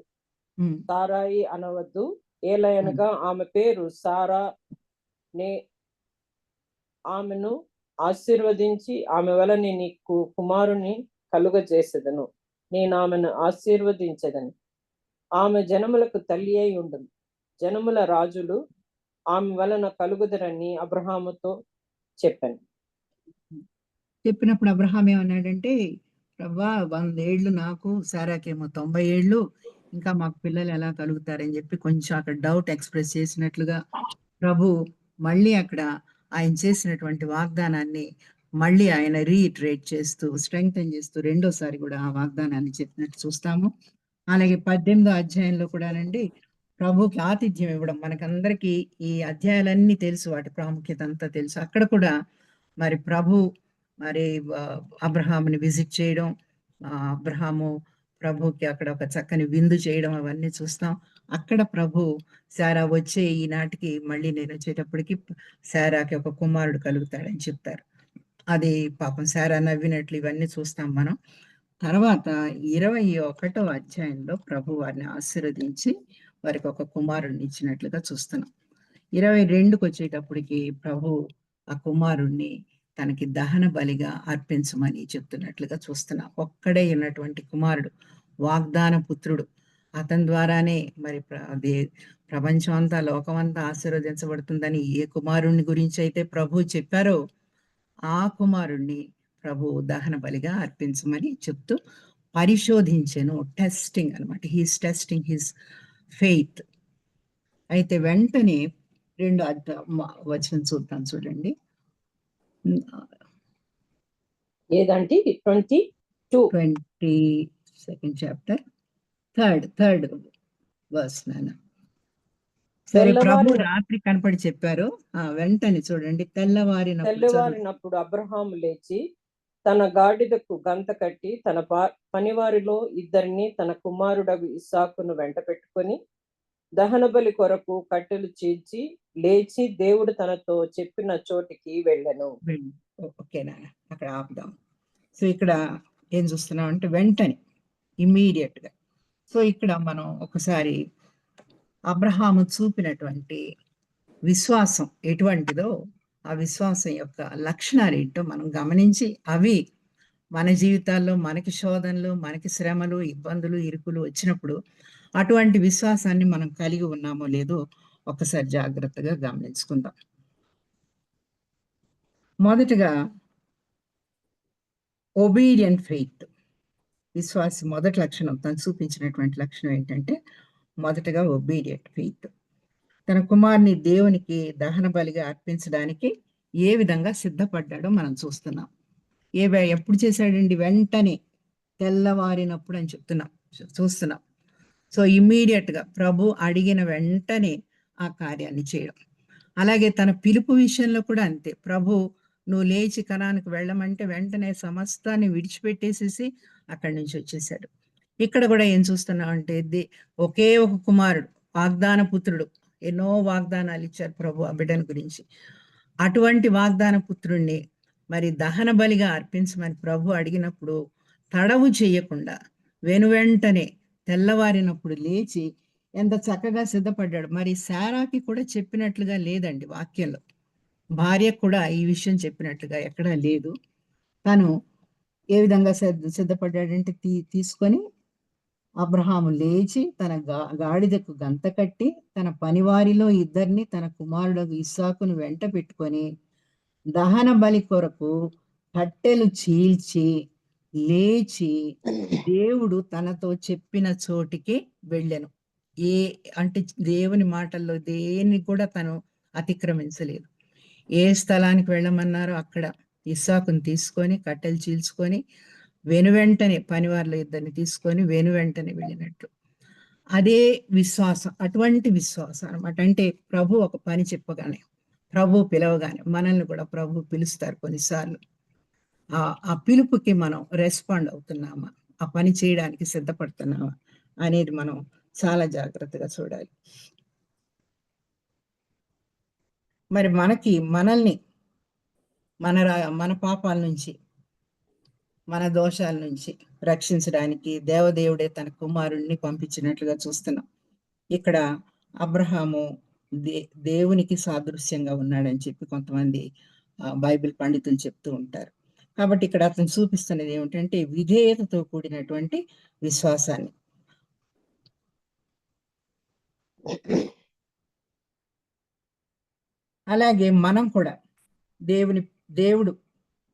సారాయి అనవద్దు, ఏలయనగా ఆమె పేరు సారా, నే ఆమెను ఆశీర్వదించి ఆమె వలన నీకు కుమారుని కలుగజేసేదను, నేను ఆమెను ఆశీర్వదించదను, ఆమె జనములకు తల్లి అయి ఉండును, జనముల రాజులు ఆమె వలన కలుగుదరని అబ్రహాముతో చెప్పినప్పుడు అబ్రహాం ఏమన్నాడంటే, ప్రభా 100 ఏళ్ళు నాకు, సారాకేమో 90 ఏళ్ళు, ఇంకా మాకు పిల్లలు ఎలా కలుగుతారని చెప్పి కొంచెం అక్కడ డౌట్ ఎక్స్ప్రెస్ చేసినట్లుగా ప్రభు మళ్ళీ అక్కడ ఆయన చేసినటువంటి వాగ్దానాన్ని మళ్ళీ ఆయన రీఇటరేట్ చేస్తూ, స్ట్రెంగ్తన్ చేస్తూ రెండోసారి కూడా ఆ వాగ్దానాన్ని చెప్పినట్టు చూస్తాము. అలాగే 18వ అధ్యాయంలో కూడానండి ప్రభుకి ఆతిథ్యం ఇవ్వడం, మనకందరికీ ఈ అధ్యాయాలన్నీ తెలుసు, వాటి ప్రాముఖ్యత అంతా తెలుసు. అక్కడ కూడా మరి ప్రభు మరి అబ్రహాముని విజిట్ చేయడం, అబ్రహాము ప్రభుకి అక్కడ ఒక చక్కని విందు చేయడం, అవన్నీ చూస్తాం. అక్కడ ప్రభు శారా వచ్చే ఈనాటికి మళ్ళీ నేను వచ్చేటప్పటికి శారాకి ఒక కుమారుడు కలుగుతాడని చెప్తారు. అది పాపం శారా నవ్వినట్లు ఇవన్నీ చూస్తాం మనం. తర్వాత 21వ అధ్యాయంలో ప్రభు వారిని ఆశీర్వదించి వారికి ఒక కుమారుడిని ఇచ్చినట్లుగా చూస్తున్నాం. 22కి వచ్చేటప్పటికి ప్రభు ఆ కుమారుణ్ణి తనకి దహన బలిగా అర్పించమని చెప్తున్నట్లుగా చూస్తున్నాం. ఒక్కడే ఉన్నటువంటి కుమారుడు, వాగ్దాన పుత్రుడు, అతని ద్వారానే మరి ప్రపంచం అంతా, లోకం అంతా ఆశీర్వదించబడుతుందని ఏ కుమారుణ్ణి గురించి అయితే ప్రభు చెప్పారో ఆ కుమారుణ్ణి ప్రభు దహన బలిగా అర్పించమని చెప్తూ పరిశోధించెను, టెస్టింగ్ అనమాట. He's testing his faith. అయితే వెంటనే 2వ వచనం చూద్దాం, చూడండి. ఏదంటే 22nd చాప్టర్ థర్డ్ వర్స్. సరే, ప్రభు రాత్రి కనపడి చెప్పారు, వెంటనే చూడండి, తెల్లవారినప్పుడు అబ్రహాము లేచి తన గాడిదకు గంత కట్టి తన పనివారిలో ఇద్దరిని తన కుమారుడగు ఇస్సాకును వెంట పెట్టుకొని దహన బలి కొరకు కట్టెలు చీల్చి లేచి దేవుడు తనతో చెప్పిన చోటికి వెళ్ళెను. ఓకేనా, అక్కడ ఆపుదాం. సో ఇక్కడ ఏం చూస్తున్నాం అంటే వెంటనే, ఇమ్మీడియట్ గా. సో ఇక్కడ మనం ఒకసారి అబ్రహాము చూపినటువంటి విశ్వాసం ఎటువంటిదో, ఆ విశ్వాసం యొక్క లక్షణాలు ఏంటో మనం గమనించి అవి మన జీవితాల్లో మనకి శోధనలు, మనకి శ్రమలు, ఇబ్బందులు, ఇరుకులు వచ్చినప్పుడు అటువంటి విశ్వాసాన్ని మనం కలిగి ఉన్నామో లేదో ఒకసారి జాగ్రత్తగా గమనించుకుందాం. మొదటగా ఒబీడియంట్ ఫెయిత్. విశ్వాసి మొదటి లక్షణం, తను చూపించినటువంటి లక్షణం ఏంటంటే మొదటగా ఒబీడియంట్ ఫెయిత్. తన కుమారుని దేవునికి దహన బలిగా అర్పించడానికి ఏ విధంగా సిద్ధపడ్డాడో మనం చూస్తున్నాం. ఎప్పుడు చేశాడండి? వెంటనే, తెల్లవారినప్పుడు అని చూస్తున్నాం. సో గా ప్రభు అడిగిన వెంటనే ఆ కార్యాన్ని చేయడం. అలాగే తన పిలుపు విషయంలో కూడా అంతే. ప్రభు నువ్వు లేచి కనానికి వెళ్ళమంటే వెంటనే సమస్తాన్ని విడిచిపెట్టేసేసి అక్కడి నుంచి వచ్చేసాడు. ఇక్కడ కూడా ఏం చూస్తున్నాం అంటే ఒకే ఒక కుమారుడు, వాగ్దాన పుత్రుడు. ఎన్నో వాగ్దానాలు ఇచ్చారు ప్రభు ఆ బిడ్డల గురించి. అటువంటి వాగ్దాన పుత్రుణ్ణి మరి దహన బలిగా అర్పించమని ప్రభు అడిగినప్పుడు తడవు చేయకుండా వెనువెంటనే తెల్లవారినప్పుడు లేచి ఎంత చక్కగా సిద్ధపడ్డాడు. మరి శారాకి కూడా చెప్పినట్లుగా లేదండి వాక్యంలో. భార్య కూడా ఈ విషయం చెప్పినట్లుగా ఎక్కడా లేదు. తను ఏ విధంగా సిద్ధపడ్డాడంటే తీసుకొని అబ్రహాము లేచి తన గాడిదకు గంత కట్టి తన పనివారిలో ఇద్దరిని తన కుమారుడు ఇస్సాకును వెంట పెట్టుకొని దహన బలి కొరకు కట్టెలు చీల్చి లేచి దేవుడు తనతో చెప్పిన చోటికి వెళ్ళెను. అంటే దేవుని మాటల్లో దేన్ని కూడా తను అతిక్రమించలేదు. ఏ స్థలానికి వెళ్ళమన్నారో అక్కడ ఇస్సాకుని తీసుకొని కట్టెలు చీల్చుకొని వెనువెంటనే పనివారిలో ఇద్దరిని తీసుకొని వెనువెంటనే వెళ్ళినట్టు. అదే విశ్వాసం, అటువంటి విశ్వాసం అనమాట. అంటే ప్రభు ఒక పని చెప్పగానే, ప్రభు పిలవగానే, మనల్ని కూడా ప్రభు పిలుస్తారు కొన్నిసార్లు. ఆ పిలుపుకి మనం రెస్పాండ్ అవుతున్నామా, ఆ పని చేయడానికి సిద్ధపడుతున్నామా అనేది మనం చాలా జాగ్రత్తగా చూడాలి. మరి మనల్ని మన పాపాల నుంచి, మన దోషాల నుంచి రక్షించడానికి దేవదేవుడే తన కుమారుణ్ణి పంపించినట్లుగా చూస్తున్నాం. ఇక్కడ అబ్రహాము దేవునికి సాదృశ్యంగా ఉన్నాడని చెప్పి కొంతమంది బైబిల్ పండితులు చెప్తూ ఉంటారు. కాబట్టి ఇక్కడ అతను చూపిస్తున్నది ఏమిటంటే విధేయతతో కూడినటువంటి విశ్వాసాన్ని. అలాగే మనం కూడా దేవుడు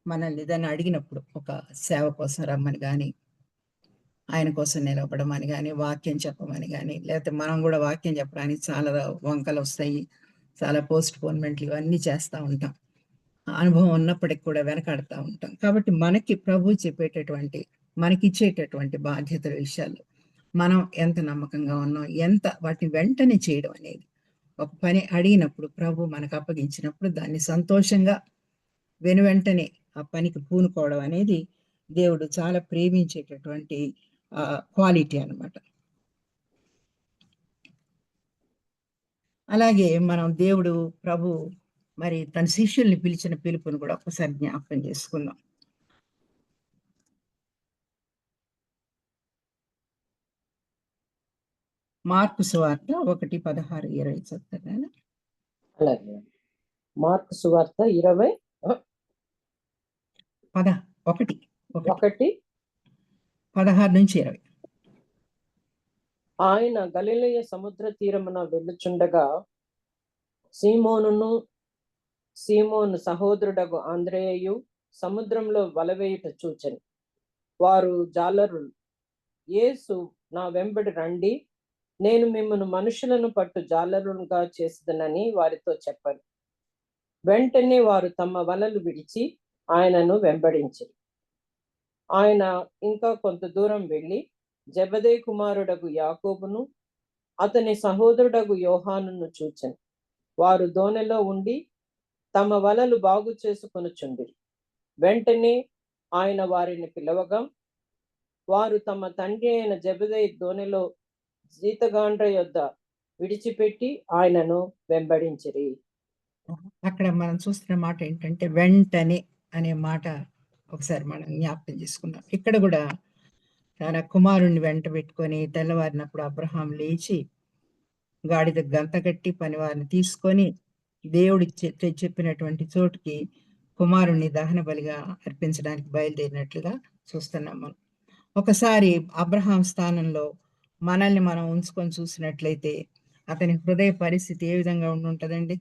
మనల్ని దాన్ని అడిగినప్పుడు, ఒక సేవ కోసం రమ్మని కానీ, ఆయన కోసం నిలబడమని కానీ, వాక్యం చెప్పమని కానీ, లేకపోతే మనం కూడా వాక్యం చెప్పడానికి చాలా వంకలు వస్తాయి, చాలా పోస్ట్ పోన్మెంట్లు ఇవన్నీ చేస్తూ ఉంటాం. అనుభవం ఉన్నప్పటికి కూడా వెనకాడుతూ ఉంటాం. కాబట్టి మనకి ప్రభు చెప్పేటటువంటి, మనకిచ్చేటటువంటి బాధ్యతల విషయాలు మనం ఎంత నమ్మకంగా ఉన్నాం, ఎంత వాటిని వెంటనే చేయడం అనేది. ఒక పని అడిగినప్పుడు ప్రభు మనకు అప్పగించినప్పుడు దాన్ని సంతోషంగా వెనువెంటనే ఆ పనికి పూనుకోవడం అనేది దేవుడు చాలా ప్రేమించేటటువంటి క్వాలిటీ అన్నమాట. అలాగే మనం ప్రభు మరి తన శిష్యుల్ని పిలిచిన పిలుపుని కూడా ఒకసారి జ్ఞాపకం చేసుకుందాం. మార్కు సువార్త 1:16-20 చదువుతారా? అలాగే మార్కు సువార్త 1:16-20. ఆయన గలిలయ సముద్ర తీరమున వెళ్ళుచుండగా సీమోను సహోదరుడగు ఆంద్రేయు సముద్రంలో వలవేయుట చూచెను. వారు జాలరులు. యేసు, నా వెంబడి రండి, నేను మిమ్మల్ని మనుషులను పట్టు జాలరులుగా చేసేదనని వారితో చెప్పారు. వెంటనే వారు తమ వలలు విడిచి ఆయనను వెంబడించారు. ఆయన ఇంకా కొంత దూరం వెళ్ళి జెబెదయి కుమారుడగు యాకోబును అతని సహోదరుడగు యోహానును చూచెను. వారు దోణిలో ఉండి తమ వలలు బాగు చేసుకొనుచుండిరి. వెంటనే ఆయన వారిని పిలవగా వారు తమ తండ్రి అయిన జెబెదయి దోణిలో జీతగాండ్ర యొద్ద విడిచిపెట్టి ఆయనను వెంబడించిరి. అక్కడ మనం చూస్తున్న మాట ఏంటంటే వెంటనే అనే మాట ఒకసారి మనం జ్ఞాపకం చేసుకుందాం. ఇక్కడ కూడా తన కుమారుణ్ణి వెంట పెట్టుకొని తెల్లవారినప్పుడు అబ్రహాం లేచి గాడిద గంత కట్టి పనివారిని తీసుకొని దేవుడి చెప్పినటువంటి చోటుకి కుమారుణ్ణి దహన బలిగా అర్పించడానికి బయలుదేరినట్లుగా చూస్తున్నాం మనం. ఒకసారి అబ్రహాం స్థానంలో మనల్ని మనం ఉంచుకొని చూసినట్లయితే అతని హృదయ పరిస్థితి ఏ విధంగా ఉంటుందండి?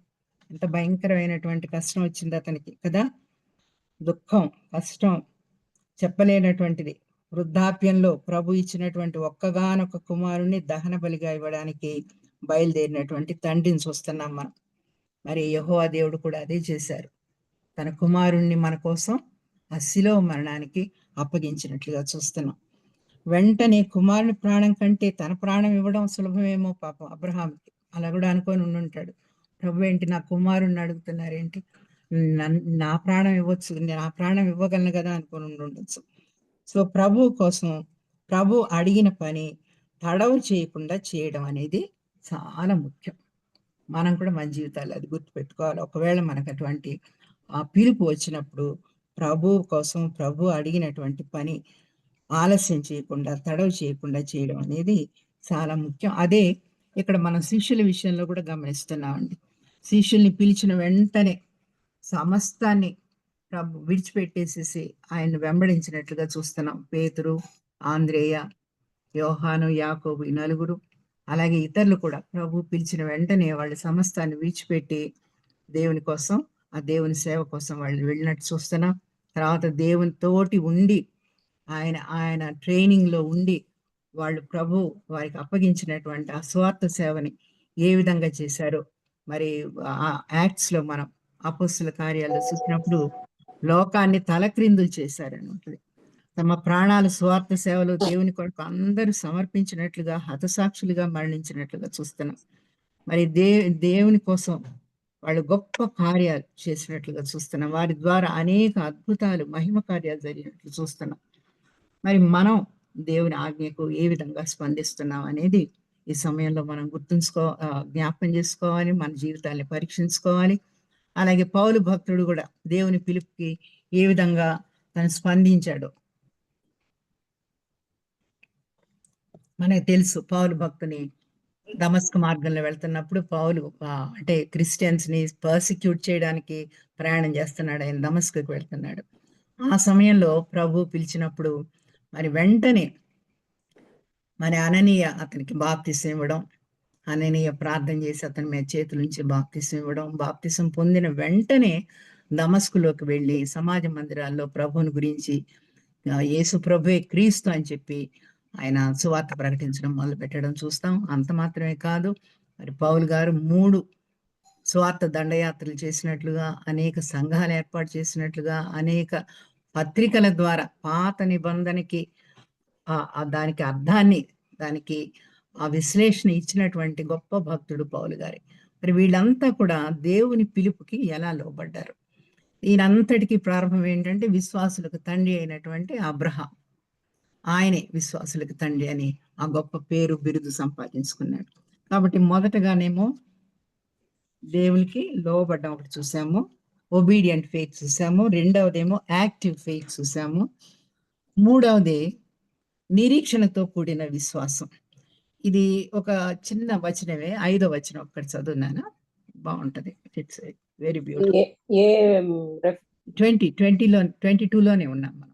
ఎంత భయంకరమైనటువంటి కష్టం వచ్చింది అతనికి కదా! దుఃఖం, కష్టం చెప్పలేనటువంటిది. వృద్ధాప్యంలో ప్రభు ఇచ్చినటువంటి ఒక్కగానొక్క కుమారుణ్ణి దహన బలిగా ఇవ్వడానికి బయలుదేరినటువంటి తండ్రిని చూస్తున్నాం మనం. మరి యెహోవా దేవుడు కూడా అదే చేశారు. తన కుమారుణ్ణి మన కోసం ఆ శిలువ మరణానికి అప్పగించినట్లుగా చూస్తున్నాం. వెంటనే కుమారుని ప్రాణం కంటే తన ప్రాణం ఇవ్వడం సులభమేమో పాపం అబ్రహాంకి. అలా కూడా అనుకొని ఉండుంటాడు. ప్రభు ఏంటి నా కుమారుణ్ణి అడుగుతున్నారేంటి? నా ప్రాణం ఇవ్వచ్చు, నా ప్రాణం ఇవ్వగలను కదా అనుకొని ఉండొచ్చు. సో ప్రభు కోసం ప్రభు అడిగిన పని తడవు చేయకుండా చేయడం అనేది చాలా ముఖ్యం. మనం కూడా మన జీవితాల్లో అది గుర్తుపెట్టుకోవాలి. ఒకవేళ మనకు అటువంటి పిలుపు వచ్చినప్పుడు ప్రభు కోసం ప్రభు అడిగినటువంటి పని ఆలస్యం చేయకుండా, తడవు చేయకుండా చేయడం అనేది చాలా ముఖ్యం. అదే ఇక్కడ మనం శిష్యుల విషయంలో కూడా గమనిస్తున్నామండి. శిష్యుల్ని పిలిచిన వెంటనే సమస్తాన్ని ప్రభు విడిచిపెట్టేసేసి ఆయన్ని వెంబడించినట్లుగా చూస్తున్నాం. పేతురు, ఆంద్రేయ, యోహాను, యాకోబు ఈ నలుగురు, అలాగే ఇతరులు కూడా ప్రభు పిలిచిన వెంటనే వాళ్ళు సమస్తాన్ని విడిచిపెట్టి దేవుని కోసం, ఆ దేవుని సేవ కోసం వాళ్ళు వెళ్ళినట్టు చూస్తున్నాం. తర్వాత దేవుని తోటి ఉండి ఆయన ఆయన ట్రైనింగ్ లో ఉండి వాళ్ళు ప్రభు వారికి అప్పగించినటువంటి ఆ స్వార్థ సేవని ఏ విధంగా చేశారో మరి ఆ యాక్ట్స్ లో మనం అపోస్తుల కార్యాల్లో చూసినప్పుడు లోకాన్ని తలక్రిందులు చేశారని ఉంటుంది. తమ ప్రాణాలు స్వార్థ సేవలో దేవుని కొరకు అందరూ సమర్పించినట్లుగా హతసాక్షులుగా మరణించినట్లుగా చూస్తున్నాం. మరి దేవుని కోసం వాళ్ళు గొప్ప కార్యాలు చేసినట్లుగా చూస్తున్నాం. వారి ద్వారా అనేక అద్భుతాలు, మహిమ కార్యాలు జరిగినట్లు చూస్తున్నాం. మరి మనం దేవుని ఆజ్ఞకు ఏ విధంగా స్పందిస్తున్నాం అనేది ఈ సమయంలో మనం జ్ఞాపకం చేసుకోవాలి, మన జీవితాన్ని పరీక్షించుకోవాలి. అలాగే పౌలు భక్తుడు కూడా దేవుని పిలుపుకి ఏ విధంగా తను స్పందించాడో మనకు తెలుసు. పౌలు భక్తుని దమస్కు మార్గంలో వెళ్తున్నప్పుడు పౌలు అంటే క్రిస్టియన్స్ ని పర్సిక్యూట్ చేయడానికి ప్రయాణం చేస్తున్నాడు. ఆయన దమస్కుకి వెళ్తున్నాడు. ఆ సమయంలో ప్రభు పిలిచినప్పుడు మరి వెంటనే మరి అననీయ అతనికి బాప్తిసం ఇవ్వడం, అననీయ ప్రార్థన చేసి అతని మీద చేతుల నుంచి బాప్తిసం ఇవ్వడం, బాప్తిసం పొందిన వెంటనే దమస్కులోకి వెళ్ళి సమాజ మందిరాల్లో ప్రభువుని గురించి యేసు ప్రభువే క్రీస్తు అని చెప్పి ఆయన సువార్త ప్రకటించడం మొదలు పెట్టడం చూస్తాం. అంత మాత్రమే కాదు, మరి పౌలు గారు 3 సువార్త దండయాత్రలు చేసినట్లుగా, అనేక సంఘాలు ఏర్పాటు చేసినట్లుగా, అనేక పత్రికల ద్వారా పాత నిబంధనకి దానికి అర్థాన్ని, దానికి ఆ విశ్లేషణ ఇచ్చినటువంటి గొప్ప భక్తుడు పౌలు గారి. మరి వీళ్ళంతా కూడా దేవుని పిలుపుకి ఎలా లోబడ్డారు? దీనంతటికీ ప్రారంభం ఏంటంటే విశ్వాసులకు తండ్రి అయినటువంటి అబ్రహాం. ఆయనే విశ్వాసులకు తండ్రి అని ఆ గొప్ప పేరు, బిరుదు సంపాదించుకున్నాడు. కాబట్టి మొదటగానేమో దేవునికి లోబడ్డం ఒకటి చూసాము, ఒబీడియంట్ ఫెయిత్ చూసాము. రెండవదేమో యాక్టివ్ ఫెయిత్ చూసాము. మూడవది నిరీక్షణతో కూడిన విశ్వాసం. ఇది ఒక చిన్న వచనమే, 5వ వచనం ఒక్కటి చదువునానా, బాగుంటది. It's very beautiful. 22లోనే ఉన్నాం మనం.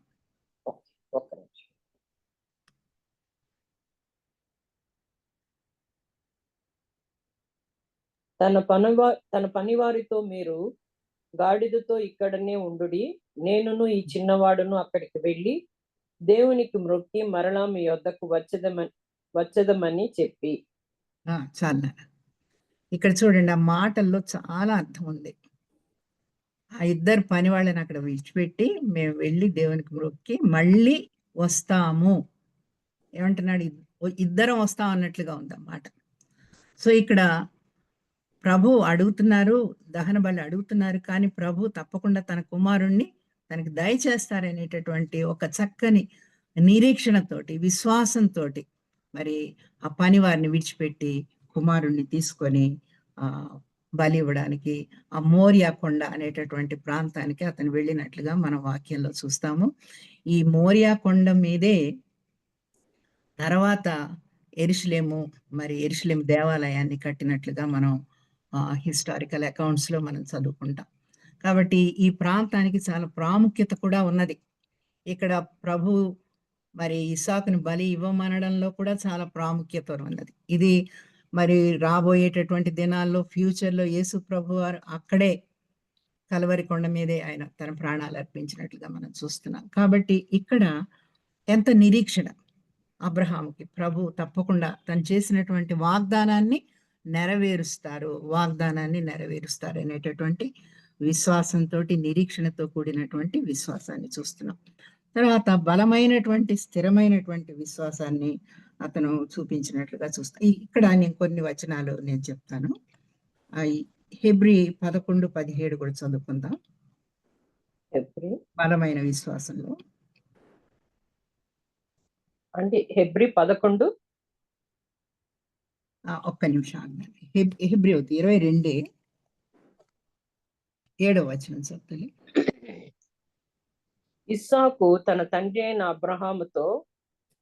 తన పనివారితో మీరు గాడిదతో ఇక్కడనే ఉండుడి, నేనును ఈ చిన్నవాడును అక్కడికి వెళ్ళి దేవునికి మ్రొక్కి మరలా మీ యొద్దకు వచ్చదమని చెప్పి. చాలా ఇక్కడ చూడండి, ఆ మాటల్లో చాలా అర్థం ఉంది. ఆ ఇద్దరు పని వాళ్ళని అక్కడ విడిచిపెట్టి మేము వెళ్ళి దేవునికి మ్రొక్కి మళ్ళీ వస్తాము ఏమంటున్నాడు? ఇద్దరం వస్తాం అన్నట్లుగా ఉందన్నమాట. సో ఇక్కడ ప్రభు అడుగుతున్నారు, దహన బలి అడుగుతున్నారు, కానీ ప్రభు తప్పకుండా తన కుమారుణ్ణి తనకి దయచేస్తారనేటటువంటి ఒక చక్కని నిరీక్షణతోటి, విశ్వాసంతో మరి ఆ పని వారిని విడిచిపెట్టి కుమారుణ్ణి తీసుకొని బలి ఇవ్వడానికి ఆ మోరియా కొండ అనేటటువంటి ప్రాంతానికి అతను వెళ్ళినట్లుగా మనం వాక్యంలో చూస్తాము. ఈ మోరియా కొండ మీదే తర్వాత యెరూషలేము, మరి యెరూషలేము దేవాలయాన్ని కట్టినట్లుగా మనం హిస్టారికల్ అకౌంట్స్ లో మనం చదువుకుంటాం. కాబట్టి ఈ ప్రాంతానికి చాలా ప్రాముఖ్యత కూడా ఉన్నది. ఇక్కడ ప్రభు మరి ఇస్సాకును బలి ఇవ్వమనడంలో కూడా చాలా ప్రాముఖ్యత ఉన్నది. ఇది మరి రాబోయేటటువంటి దినాల్లో ఫ్యూచర్లో యేసు ప్రభు వారు అక్కడే కలవరి కొండ మీదే ఆయన తన ప్రాణాలు అర్పించినట్లుగా మనం చూస్తున్నాం. కాబట్టి ఇక్కడ ఎంత నిరీక్షణ అబ్రహాముకి, ప్రభు తప్పకుండా తను చేసినటువంటి వాగ్దానాన్ని నెరవేరుస్తారు అనేటటువంటి విశ్వాసంతో, నిరీక్షణతో కూడినటువంటి విశ్వాసాన్ని చూస్తున్నాం. తర్వాత బలమైనటువంటి స్థిరమైనటువంటి విశ్వాసాన్ని అతను చూపించినట్లుగా చూస్తాం. ఇక్కడ నేను కొన్ని వచనాలు నేను చెప్తాను. హెబ్రీ 11:17 కూడా చదువుకుందాం. బలమైన విశ్వాసంలో అంటే హెబ్రీ 11 ఒక్క నిమిషం ఆగండి. హెబ్రీ 22 7వ వచనం చెప్తాను. ఇస్సాకు తన తండ్రి అయిన అబ్రహాముతో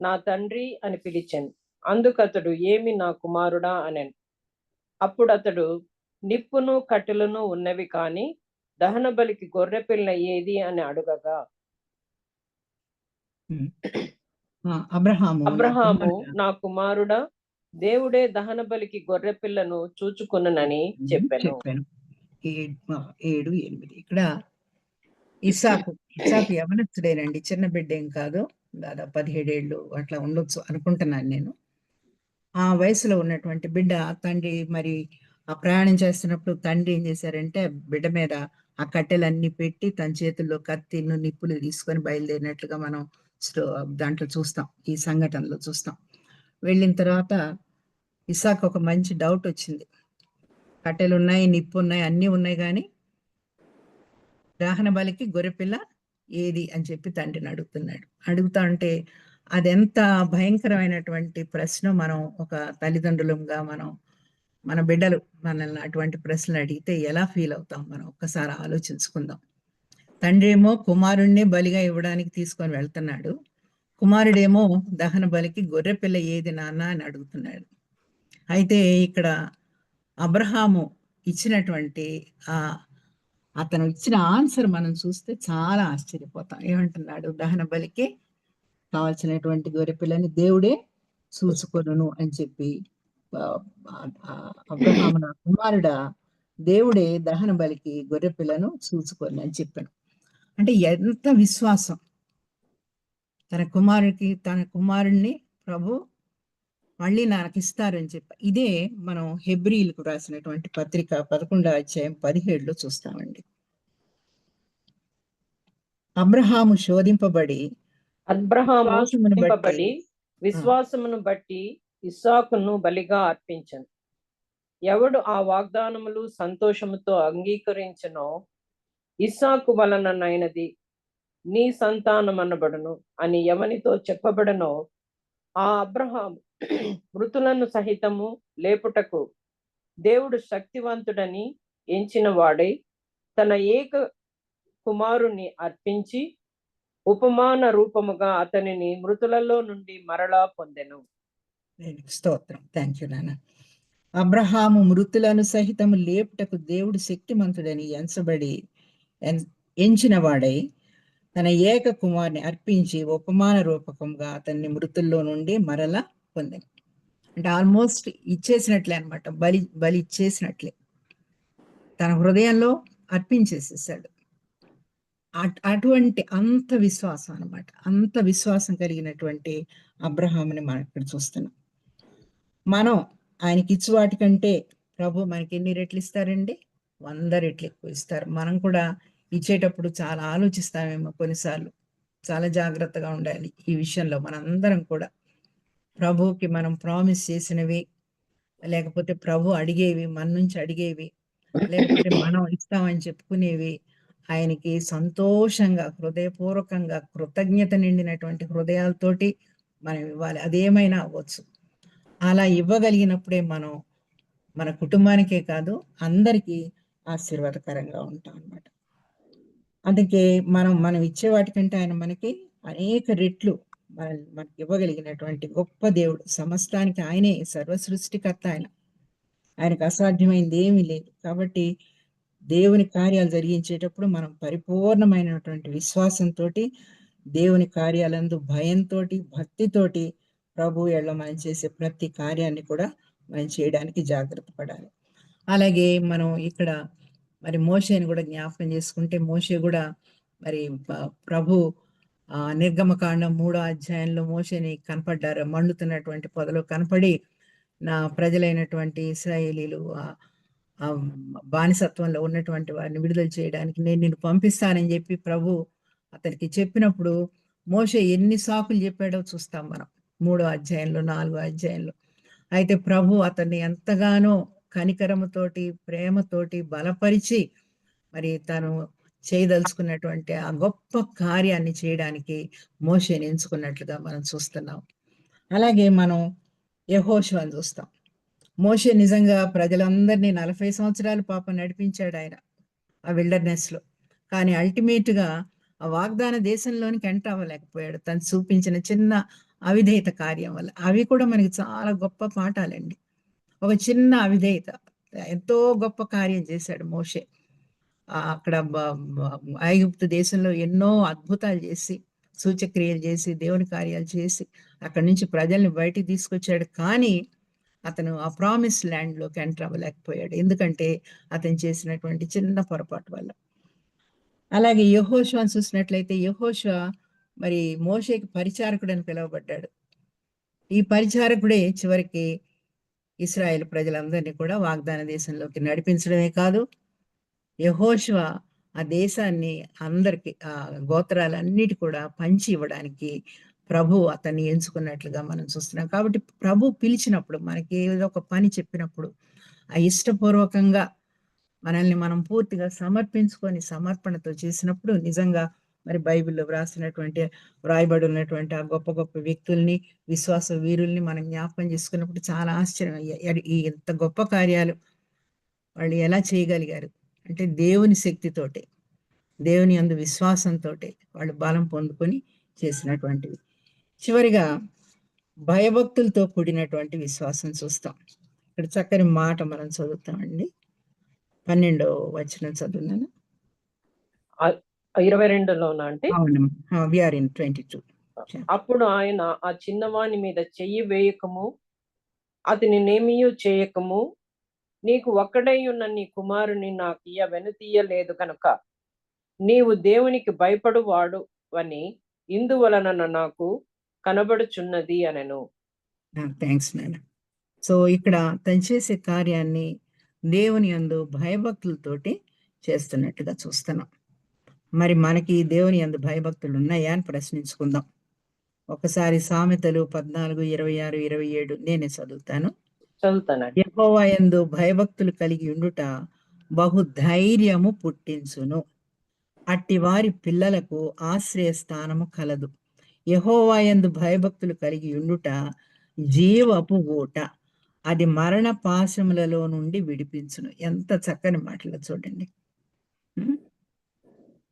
నా తండ్రి అని పిలిచాను. అందుకతడు ఏమి నా కుమారుడా అనెను. అప్పుడు అతడు నిప్పును కట్టెలను ఉన్నవి కాని దహన బలికి గొర్రె పిల్ల ఏది అని అడగగా అబ్రహాము నా కుమారుడా దేవుడే దహన బలికి గొర్రె పిల్లను చూచుకొనునని చెప్పాను. 7-8 ఇక్కడ ఇస్సాకు యవనస్తుడేనండి, చిన్న బిడ్డ ఏం కాదు, దాదాపు 17 ఏళ్ళు అట్లా ఉండొచ్చు అనుకుంటున్నాను నేను. ఆ వయసులో ఉన్నటువంటి బిడ్డ తండ్రి మరి ఆ ప్రయాణం చేస్తున్నప్పుడు తండ్రి ఏం చేశారంటే బిడ్డ మీద ఆ కట్టెలన్నీ పెట్టి తన చేతుల్లో కత్తిను నిప్పులు తీసుకొని బయలుదేరినట్లుగా మనం దాంట్లో చూస్తాం, ఈ సంఘటనలో చూస్తాం. వెళ్ళిన తర్వాత ఇస్సాకు ఒక మంచి డౌట్ వచ్చింది. కట్టెలు ఉన్నాయి, నిప్పు ఉన్నాయి, అన్నీ ఉన్నాయి, కానీ దహన బలికి గొర్రెపిల్ల ఏది అని చెప్పి తండ్రిని అడుగుతా ఉంటే అదెంత భయంకరమైనటువంటి ప్రశ్న. మనం ఒక తల్లిదండ్రులుగా మన బిడ్డలు మనల్ని అటువంటి ప్రశ్నలు అడిగితే ఎలా ఫీల్ అవుతాం మనం ఒక్కసారి ఆలోచించుకుందాం. తండ్రి ఏమో కుమారుణ్ణి బలిగా ఇవ్వడానికి తీసుకొని వెళ్తున్నాడు, కుమారుడేమో దహన బలికి గొర్రెపిల్ల ఏది నాన్న అని అడుగుతున్నాడు. అయితే ఇక్కడ అబ్రహాము ఇచ్చినటువంటి అతను ఇచ్చిన ఆన్సర్ మనం చూస్తే చాలా ఆశ్చర్యపోతాం. ఏమంటున్నాడు? దహన బలికి కావాల్సినటువంటి గొర్రెపిల్లని దేవుడే చూసుకొనును అని చెప్పి, అబ్రహాము నా కుమారుడా దేవుడే దహన బలికి గొర్రెపిల్లను చూసుకొని అని చెప్పాను. అంటే ఎంత విశ్వాసం! తన కుమారుణ్ణి ప్రభు మళ్ళీ నాకు ఇస్తారని చెప్పి. ఇదే మనం హెబ్రీలకు రాసినటువంటి పత్రిక 11:17 చూస్తామండి. అబ్రహాము శోధింపబడి విశ్వాసమును బట్టి ఇస్సాకును బలిగా అర్పించను. ఎవడు ఆ వాగ్దానములు సంతోషముతో అంగీకరించనో ఇస్సాకు వలననైనది నీ సంతానమనబడును అని ఎవనితో చెప్పబడనో ఆ అబ్రహాము మృతులను సహితము లేపుటకు దేవుడు శక్తివంతుడని ఎంచిన వాడై తన ఏక కుమారుని అర్పించి ఉపమాన రూపముగా అతనిని మృతులలో నుండి మరలా పొందెను. స్తోత్రం. థ్యాంక్ యూ నాన్న. అబ్రహాము మృతులను సహితము లేపుటకు దేవుడు శక్తిమంతుడని ఎంచిన వాడై తన ఏక కుమారుని అర్పించి ఉపమాన రూపకంగా అతన్ని మృతుల్లో నుండి మరలా పొందాను. అంటే ఆల్మోస్ట్ ఇచ్చేసినట్లే అనమాట, బలి ఇచ్చేసినట్లే, తన హృదయంలో అర్పించేసేసాడు. అటువంటి అంత విశ్వాసం అనమాట, అంత విశ్వాసం కలిగినటువంటి అబ్రహాముని మనం ఇక్కడ చూస్తున్నాం. మనం ఆయనకి ఇచ్చు వాటికంటే ప్రభు మనకి ఎన్ని రెట్లు ఇస్తారండి? 100 రెట్లు ఎక్కువ ఇస్తారు. మనం కూడా ఇచ్చేటప్పుడు చాలా ఆలోచిస్తామేమో, కొన్నిసార్లు చాలా జాగ్రత్తగా ఉండాలి ఈ విషయంలో. మనందరం కూడా ప్రభువుకి మనం ప్రామిస్ చేసినవి, లేకపోతే ప్రభు అడిగేవి, మన నుంచి అడిగేవి, లేకపోతే మనం ఇస్తామని చెప్పుకునేవి ఆయనకి సంతోషంగా, హృదయపూర్వకంగా, కృతజ్ఞత నిండినటువంటి హృదయాలతోటి మనం ఇవ్వాలి. అదేమైనా అవ్వచ్చు. అలా ఇవ్వగలిగినప్పుడే మనం మన కుటుంబానికే కాదు అందరికీ ఆశీర్వాదకరంగా ఉంటాం అన్నమాట. అందుకే మనం ఇచ్చే వాటికంటే ఆయన మనకి అనేక రెట్లు మనకి ఇవ్వగలిగినటువంటి గొప్ప దేవుడు. సమస్తానికి ఆయనే సర్వ సృష్టికర్త. ఆయనకు అసాధ్యమైంది ఏమీ లేదు. కాబట్టి దేవుని కార్యాలు జరిగించేటప్పుడు మనం పరిపూర్ణమైనటువంటి విశ్వాసంతో, దేవుని కార్యాలందు భయంతో, భక్తితోటి ప్రభు ఎడల మనం చేసే ప్రతి కార్యాన్ని కూడా మనం చేయడానికి జాగ్రత్త పడాలి. అలాగే మనం ఇక్కడ మరి మోషేని కూడా జ్ఞాపకం చేసుకుంటే, మోషే కూడా మరి ప్రభు నిర్గమకాండం 3వ అధ్యాయంలో మోషేని కనపడ్డారు. మండుతున్నటువంటి పొదలో కనపడి, నా ప్రజలైనటువంటి ఇశ్రాయేలీలు బానిసత్వంలో ఉన్నటువంటి వారిని విడుదల చేయడానికి నేను నిన్ను పంపిస్తానని చెప్పి ప్రభు అతనికి చెప్పినప్పుడు, మోషే ఎన్ని సాకులు చెప్పాడో చూస్తాం మనం 3వ అధ్యాయంలో, 4వ అధ్యాయంలో. అయితే ప్రభు అతన్ని ఎంతగానో కనికరముతోటి, ప్రేమతోటి బలపరిచి మరి తను చేయదలుచుకున్నటువంటి ఆ గొప్ప కార్యాన్ని చేయడానికి మోషేని ఎంచుకున్నట్లుగా మనం చూస్తున్నాం. అలాగే మనం యెహోషువని చూస్తాం. మోషే నిజంగా ప్రజలందరినీ 40 సంవత్సరాలు పాపం నడిపించాడు ఆయన ఆ విల్డర్నెస్‌లో. కానీ అల్టిమేట్‌గా ఆ వాగ్దాన దేశంలోనికి ఎంటర్ అవ్వలేకపోయాడు. తను చూపించిన చిన్న అవిధేయత కార్యం వల్ల. అవి కూడా మనకి చాలా గొప్ప పాఠాలండి. ఒక చిన్న అవిధేయత ఎంతో గొప్ప కార్యం చేశాడు మోషే. అక్కడ ఐగుప్తు దేశంలో ఎన్నో అద్భుతాలు చేసి, సూచక్రియలు చేసి, దేవుని కార్యాలు చేసి, అక్కడి నుంచి ప్రజల్ని బయటికి తీసుకొచ్చాడు. కానీ అతను ఆ ప్రామిస్ ల్యాండ్‌లోకి ఎంటర్ అవ్వలేకపోయాడు. ఎందుకంటే అతను చేసినటువంటి చిన్న పొరపాటు వల్ల. అలాగే యెహోషువని చూసినట్లయితే, యెహోషువ మరి మోషేకి పరిచారకుడని పిలువబడ్డాడు. ఈ పరిచారకుడే చివరికి ఇశ్రాయేలు ప్రజలందరినీ కూడా వాగ్దాన దేశంలోకి నడిపించడమే కాదు, యెహోషువ ఆ దేశాన్ని అందరికి గోత్రాలన్నిటి కూడా పంచి ఇవ్వడానికి ప్రభు అతన్ని ఎంచుకున్నట్లుగా మనం చూస్తున్నాం. కాబట్టి ప్రభు పిలిచినప్పుడు, మనకి ఏదో ఒక పని చెప్పినప్పుడు, ఇష్టపూర్వకంగా మనల్ని మనం పూర్తిగా సమర్పించుకొని సమర్పణతో చేసినప్పుడు నిజంగా మరి బైబిల్లో వ్రాయబడి ఉన్నటువంటి ఆ గొప్ప గొప్ప వ్యక్తుల్ని, విశ్వాస వీరుల్ని మనం జ్ఞాపకం చేసుకున్నప్పుడు చాలా ఆశ్చర్యం. ఈ ఇంత గొప్ప కార్యాలు వాళ్ళు ఎలా చేయగలిగారు అంటే, దేవుని శక్తితోటే, దేవుని యందు విశ్వాసంతోటే వాళ్ళు బలం పొందుకొని చేసినటువంటివి. చివరిగా భయభక్తులతో కూడినటువంటి విశ్వాసం చూస్తాం. ఇక్కడ చక్కని మాట మనం చదువుతామండి. 12వ వచనం చదువునాను. 22లోనా అంటే? అవును. We are in 22. అప్పుడు ఆయన ఆ చిన్నవాని మీద చెయ్యి వేయకము, అతని నేమియూ చేయకము, నీకు ఒక్కడై ఉన్న నీ కుమారుని నాకు వెనుతీయలేదు కనుక నీవు దేవునికి భయపడువాడు అని ఇందువలన నాకు కనబడుచున్నది అనెను. థ్యాంక్స్ నాన్న. సో ఇక్కడ తను చేసే కార్యాన్ని దేవుని యందు భయభక్తులతోటి చేస్తున్నట్టుగా చూస్తున్నాం. మరి మనకి దేవుని యందు భయభక్తులు ఉన్నాయా అని ప్రశ్నించుకుందాం. ఒకసారి సామెతలు 14, 26, 27 నేనే చదువుతాను. చదువుతానండి. యెహోవా యందు భయభక్తులు కలిగి ఉండుట బహు ధైర్యము పుట్టించును. అట్టి వారి పిల్లలకు ఆశ్రయ స్థానము కలదు. యెహోవా యందు భయభక్తులు కలిగి ఉండుట జీవపు ఊట, అది మరణ పాశములలో నుండి విడిపించును. ఎంత చక్కని మాటలు చూడండి.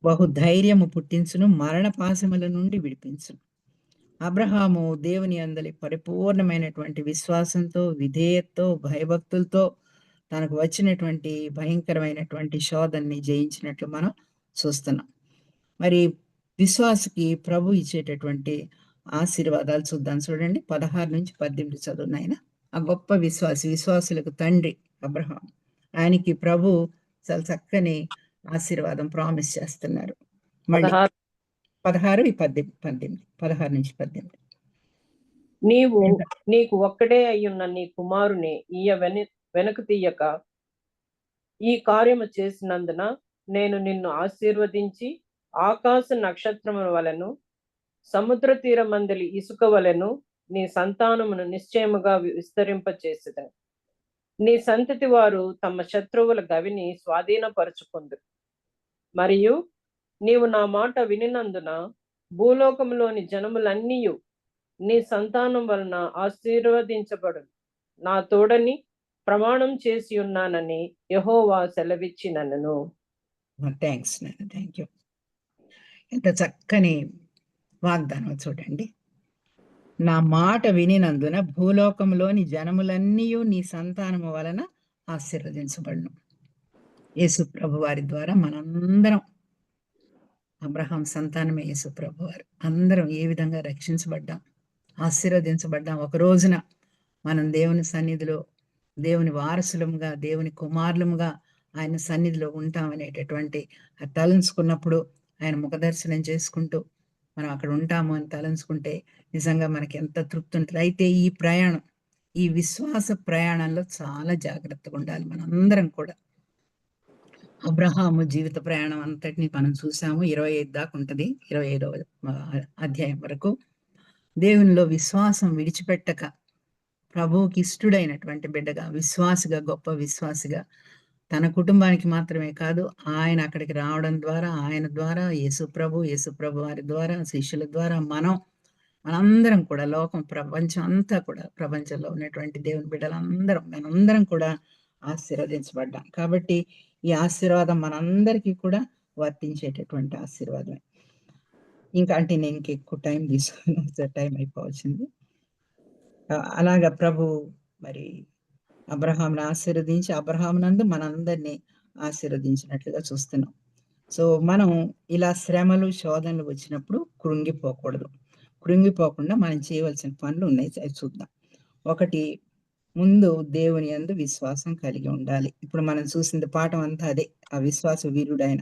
బహు ధైర్యము పుట్టించును, మరణ పాశముల నుండి విడిపించును. అబ్రహాము దేవుని అందలి పరిపూర్ణమైనటువంటి విశ్వాసంతో, విధేయతతో, భయభక్తులతో తనకు వచ్చినటువంటి భయంకరమైనటువంటి శోధనని జయించినట్లు మనం చూస్తున్నాం. మరి విశ్వాసకి ప్రభు ఇచ్చేటటువంటి ఆశీర్వాదాలు చూద్దాం. చూడండి 16 నుంచి 18 చదువునాయన. ఆ గొప్ప విశ్వాసులకు తండ్రి అబ్రహాం, ఆయనకి ప్రభు చాలా చక్కని ఆశీర్వాదం ప్రామిస్ చేస్తున్నారు. మళ్ళీ 16 నుంచి 18. నీకు ఒక్కడే అయ్యున్న నీ కుమారుని వెనక తీయక ఈ కార్యము చేసినందున నేను నిన్ను ఆశీర్వదించి ఆకాశ నక్షత్రముల వలెను సముద్ర తీరమందలి ఇసుక వలెను నీ సంతానమును నిశ్చయముగా విస్తరింపచేసేదను. నీ సంతతి వారు తమ శత్రువుల గవిని స్వాధీనపరుచుకుందురు. మరియు నీవు నా మాట వినినందున భూలోకములోని జనములన్నీయు నీ సంతానం వలన ఆశీర్వదించబడు. నా తోడని ప్రమాణం చేసి ఉన్నానని యెహోవా సెలవిచ్చినను. థ్యాంక్స్. Thank you. ఎంత చక్కని వాగ్దానం చూడండి. నా మాట వినినందున భూలోకంలోని జనములన్నీయు నీ సంతానము వలన ఆశీర్వదించబడును. యేసు ప్రభు వారి ద్వారా మనందరం, అబ్రహాం సంతానమే యేసు ప్రభు వారు, అందరం ఏ విధంగా రక్షించబడ్డాం, ఆశీర్వదించబడ్డాం. ఒక రోజున మనం దేవుని సన్నిధిలో దేవుని వారసులముగా, దేవుని కుమారులముగా ఆయన సన్నిధిలో ఉంటామనేటటువంటి తలంచుకున్నప్పుడు, ఆయన ముఖదర్శనం చేసుకుంటూ మనం అక్కడ ఉంటాము అని తలంచుకుంటే నిజంగా మనకి ఎంత తృప్తి ఉంటుంది. అయితే ఈ ప్రయాణం, ఈ విశ్వాస ప్రయాణంలో చాలా జాగ్రత్తగా ఉండాలి మనందరం కూడా. అబ్రహాము జీవిత ప్రయాణం అంతటిని మనం చూసాము. 25 దాకా ఉంటది. 25వ అధ్యాయం వరకు. దేవునిలో విశ్వాసం విడిచిపెట్టక ప్రభువుకి ఇష్టడైనటువంటి బిడ్డగా, విశ్వాసిగా, గొప్ప విశ్వాసిగా, తన కుటుంబానికి మాత్రమే కాదు, ఆయన అక్కడికి రావడం ద్వారా, ఆయన ద్వారా యేసుప్రభు వారి ద్వారా, శిష్యుల ద్వారా మనందరం కూడా ప్రపంచం అంతా కూడా, ప్రపంచంలో ఉన్నటువంటి దేవుని మనందరం కూడా ఆశీర్వదించబడ్డాం. కాబట్టి ఈ ఆశీర్వాదం మనందరికీ కూడా వర్తించేటటువంటి ఆశీర్వాదమే. అంటే నేను ఎక్కువ టైం తీసుకున్నాను, టైం అయిపోవచ్చింది. అలాగా ప్రభు మరి అబ్రహాంను ఆశీర్వదించి, అబ్రహామునందు మనందరినీ ఆశీర్వదించినట్లుగా చూస్తున్నాం. సో మనం ఇలా శ్రమలు, శోధనలు వచ్చినప్పుడు కృంగిపోకూడదు. కృంగిపోకుండా మనం చేయవలసిన పనులు ఉన్నాయి, అవి చూద్దాం. ఒకటి, ముందు దేవుని యందు విశ్వాసం కలిగి ఉండాలి. ఇప్పుడు మనం చూసింది పాఠం అంతా అదే, ఆ విశ్వాస వీరుడైన.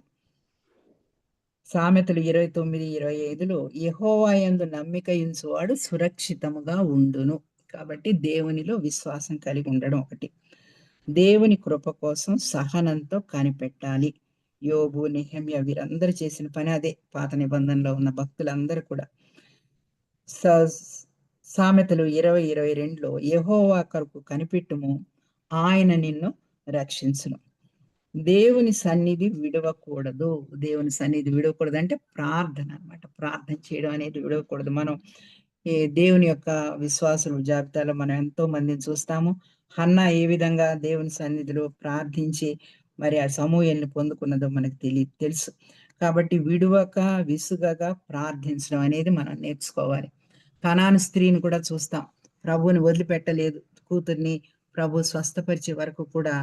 సామెతలు 29:25లో యెహోవా యందు నమ్మిక ఉంచువాడు సురక్షితముగా ఉండును. కాబట్టి దేవునిలో విశ్వాసం కలిగి ఉండడం ఒకటి. దేవుని కృప కోసం సహనంతో కనిపెట్టాలి. యోబు, నెహెమ్యా వీరందరూ చేసిన పని అదే. పాత నిబంధనలో ఉన్న భక్తులందరూ కూడా. సామెతలు 20:22లో యెహోవా కొరకు కనిపెట్టుము, ఆయన నిన్ను రక్షించును. దేవుని సన్నిధి విడవకూడదు. దేవుని సన్నిధి విడవకూడదు అంటే ప్రార్థన అన్నమాట. ప్రార్థన చేయడం అనేది విడవకూడదు. మనం ఈ దేవుని యొక్క విశ్వాసుల జాబితాలో మనం ఎంతో మందిని చూస్తాము. హన్నా ఏ విధంగా దేవుని సన్నిధిలో ప్రార్థించి మరి ఆ సమూయేలుని పొందుకున్నదో మనకు తెలుసు. కాబట్టి విడువక, విసుగగా ప్రార్థించడం అనేది మనం నేర్చుకోవాలి. కనాను స్త్రీని కూడా చూస్తాం. ప్రభువుని వదిలిపెట్టలేదు. కూతుర్ని ప్రభు స్వస్థపరిచే వరకు కూడా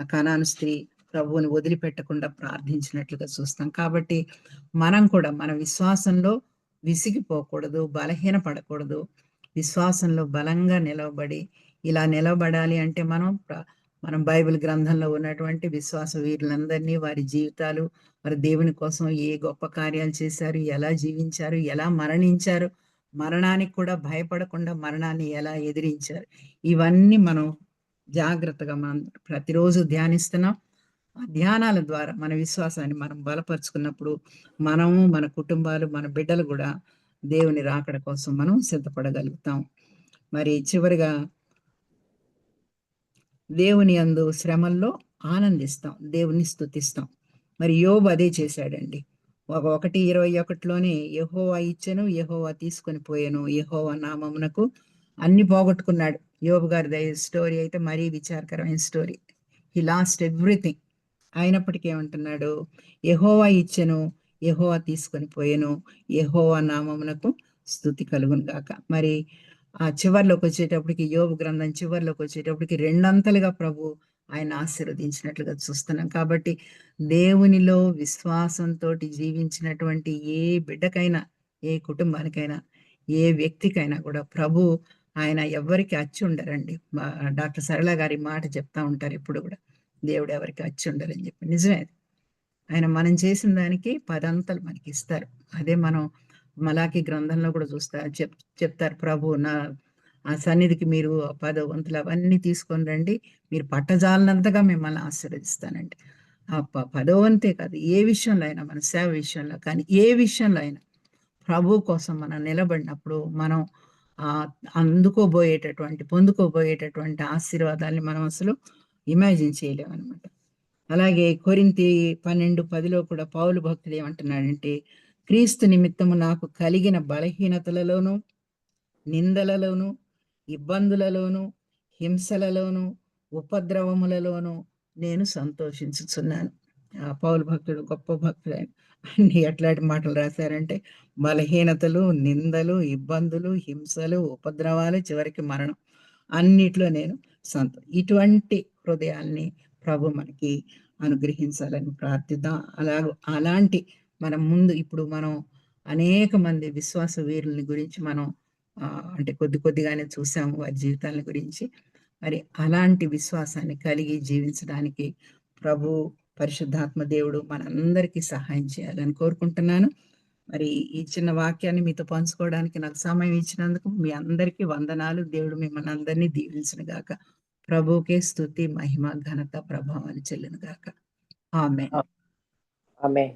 ఆ కనాను స్త్రీ ప్రభువుని వదిలిపెట్టకుండా ప్రార్థించినట్లుగా చూస్తాం. కాబట్టి మనం కూడా మన విశ్వాసంలో విసిగిపోకూడదు, బలహీనపడకూడదు. విశ్వాసంలో బలంగా నిలవబడి, ఇలా నిలబడాలి అంటే మనం బైబిల్ గ్రంథంలో ఉన్నటువంటి విశ్వాస వీరులందరినీ, వారి జీవితాలు, వారి దేవుని కోసం ఏ గొప్ప కార్యాలు చేశారు, ఎలా జీవించారు, ఎలా మరణించారు, మరణానికి కూడా భయపడకుండా మరణాన్ని ఎలా ఎదిరించారు, ఇవన్నీ మనం జాగ్రత్తగా మనం ప్రతిరోజు ధ్యానిస్తున్నాం. ఆ ధ్యానాల ద్వారా మన విశ్వాసాన్ని మనం బలపరుచుకున్నప్పుడు మనము, మన కుటుంబాలు, మన బిడ్డలు కూడా దేవుని రాకడ కోసం మనం సిద్ధపడగలుగుతాం. మరి చివరిగా దేవుని యందు శ్రమల్లో ఆనందిస్తాం, దేవుని స్తుతిస్తాం. మరి యోబు అదే చేశాడండి. 1:21లోనే యెహోవా ఇచ్చెను, యెహోవా తీసుకొని పోయెను, యెహోవా నామమునకు అన్ని పోగొట్టుకున్నాడు. యోబు గారి స్టోరీ అయితే మరీ విచారకరమైన స్టోరీ. He lost everything. అయినప్పటికీ ఏమంటున్నాడు, యెహోవా ఇచ్చెను, యెహోవా తీసుకొని పోయెను, యెహోవా నామమునకు స్తుతి కలుగును గాక. మరి ఆ చివరిలోకి వచ్చేటప్పటికి, యోబు గ్రంథం చివరిలోకి వచ్చేటప్పటికి రెండంతలుగా ప్రభు ఆయన ఆశీర్వదించినట్లుగా చూస్తున్నాం. కాబట్టి దేవునిలో విశ్వాసంతో జీవించినటువంటి ఏ బిడ్డకైనా, ఏ కుటుంబానికైనా, ఏ వ్యక్తికైనా కూడా ప్రభు ఆయన ఎవ్వరికి అచ్చి ఉండరండి. డాక్టర్ సరళ గారి మాట చెప్తా ఉంటారు ఎప్పుడు కూడా, దేవుడు ఎవరికి అచ్చి ఉండరని చెప్పి. నిజమే. ఆయన మనం చేసిన దానికి 10 అంతలు మనకి ఇస్తారు. అదే మనం మలాకి గ్రంథంలో కూడా చెప్తారు, ప్రభు ఆ సన్నిధికి మీరు 10 వంతులు అవన్నీ తీసుకొని రండి, మీరు పట్టజాలనంతగా మిమ్మల్ని ఆశీర్వదిస్తానండి. ఆ 10వ వంతే కాదు, ఏ విషయంలో అయినా, మన సేవ విషయంలో కానీ, ఏ విషయంలో అయినా ప్రభు కోసం మనం నిలబడినప్పుడు మనం పొందుకోబోయేటటువంటి ఆశీర్వాదాన్ని మనం అసలు ఇమాజిన్ చేయలేమన్నమాట. అలాగే కొరింథీ 12:10లో కూడా పౌలు భక్తుడు ఏమంటున్నాడంటే, క్రీస్తు నిమిత్తము నాకు కలిగిన బలహీనతలలోను, నిందలలోను, ఇబ్బందులలోను, హింసలలోను, ఉపద్రవములలోను నేను సంతోషించుచున్నాను. పౌలు భక్తుడు గొప్ప భక్తుడు. ఆయన అన్ని ఎట్లాంటి మాటలు రాశారంటే, బలహీనతలు, నిందలు, ఇబ్బందులు, హింసలు, ఉపద్రవాలు, చివరికి మరణం, అన్నిట్లో నేను ఇటువంటి హృదయాల్ని ప్రభు మనకి అనుగ్రహించాలని ప్రార్థిద్దాం. అలాంటి మనం ఇప్పుడు మనం అనేక మంది విశ్వాస వీరులని గురించి మనం అంటే కొద్దిగానే చూసాము వారి జీవితాల గురించి. మరి అలాంటి విశ్వాసాన్ని కలిగి జీవించడానికి ప్రభు పరిశుద్ధాత్మ దేవుడు మనందరికీ సహాయం చేయాలని కోరుకుంటున్నాను. మరి ఈ చిన్న వాక్యాన్ని మీతో పంచుకోవడానికి నాకు సమయం ఇచ్చినందుకు మీ అందరికీ వందనాలు. దేవుడు మిమ్మల్ని అందరినీ దీవించును గాక. ప్రభువుకే స్తుతి, మహిమ, ఘనత, ప్రభావాలు చెల్లును గాక. ఆమేన్. ఆమేన్.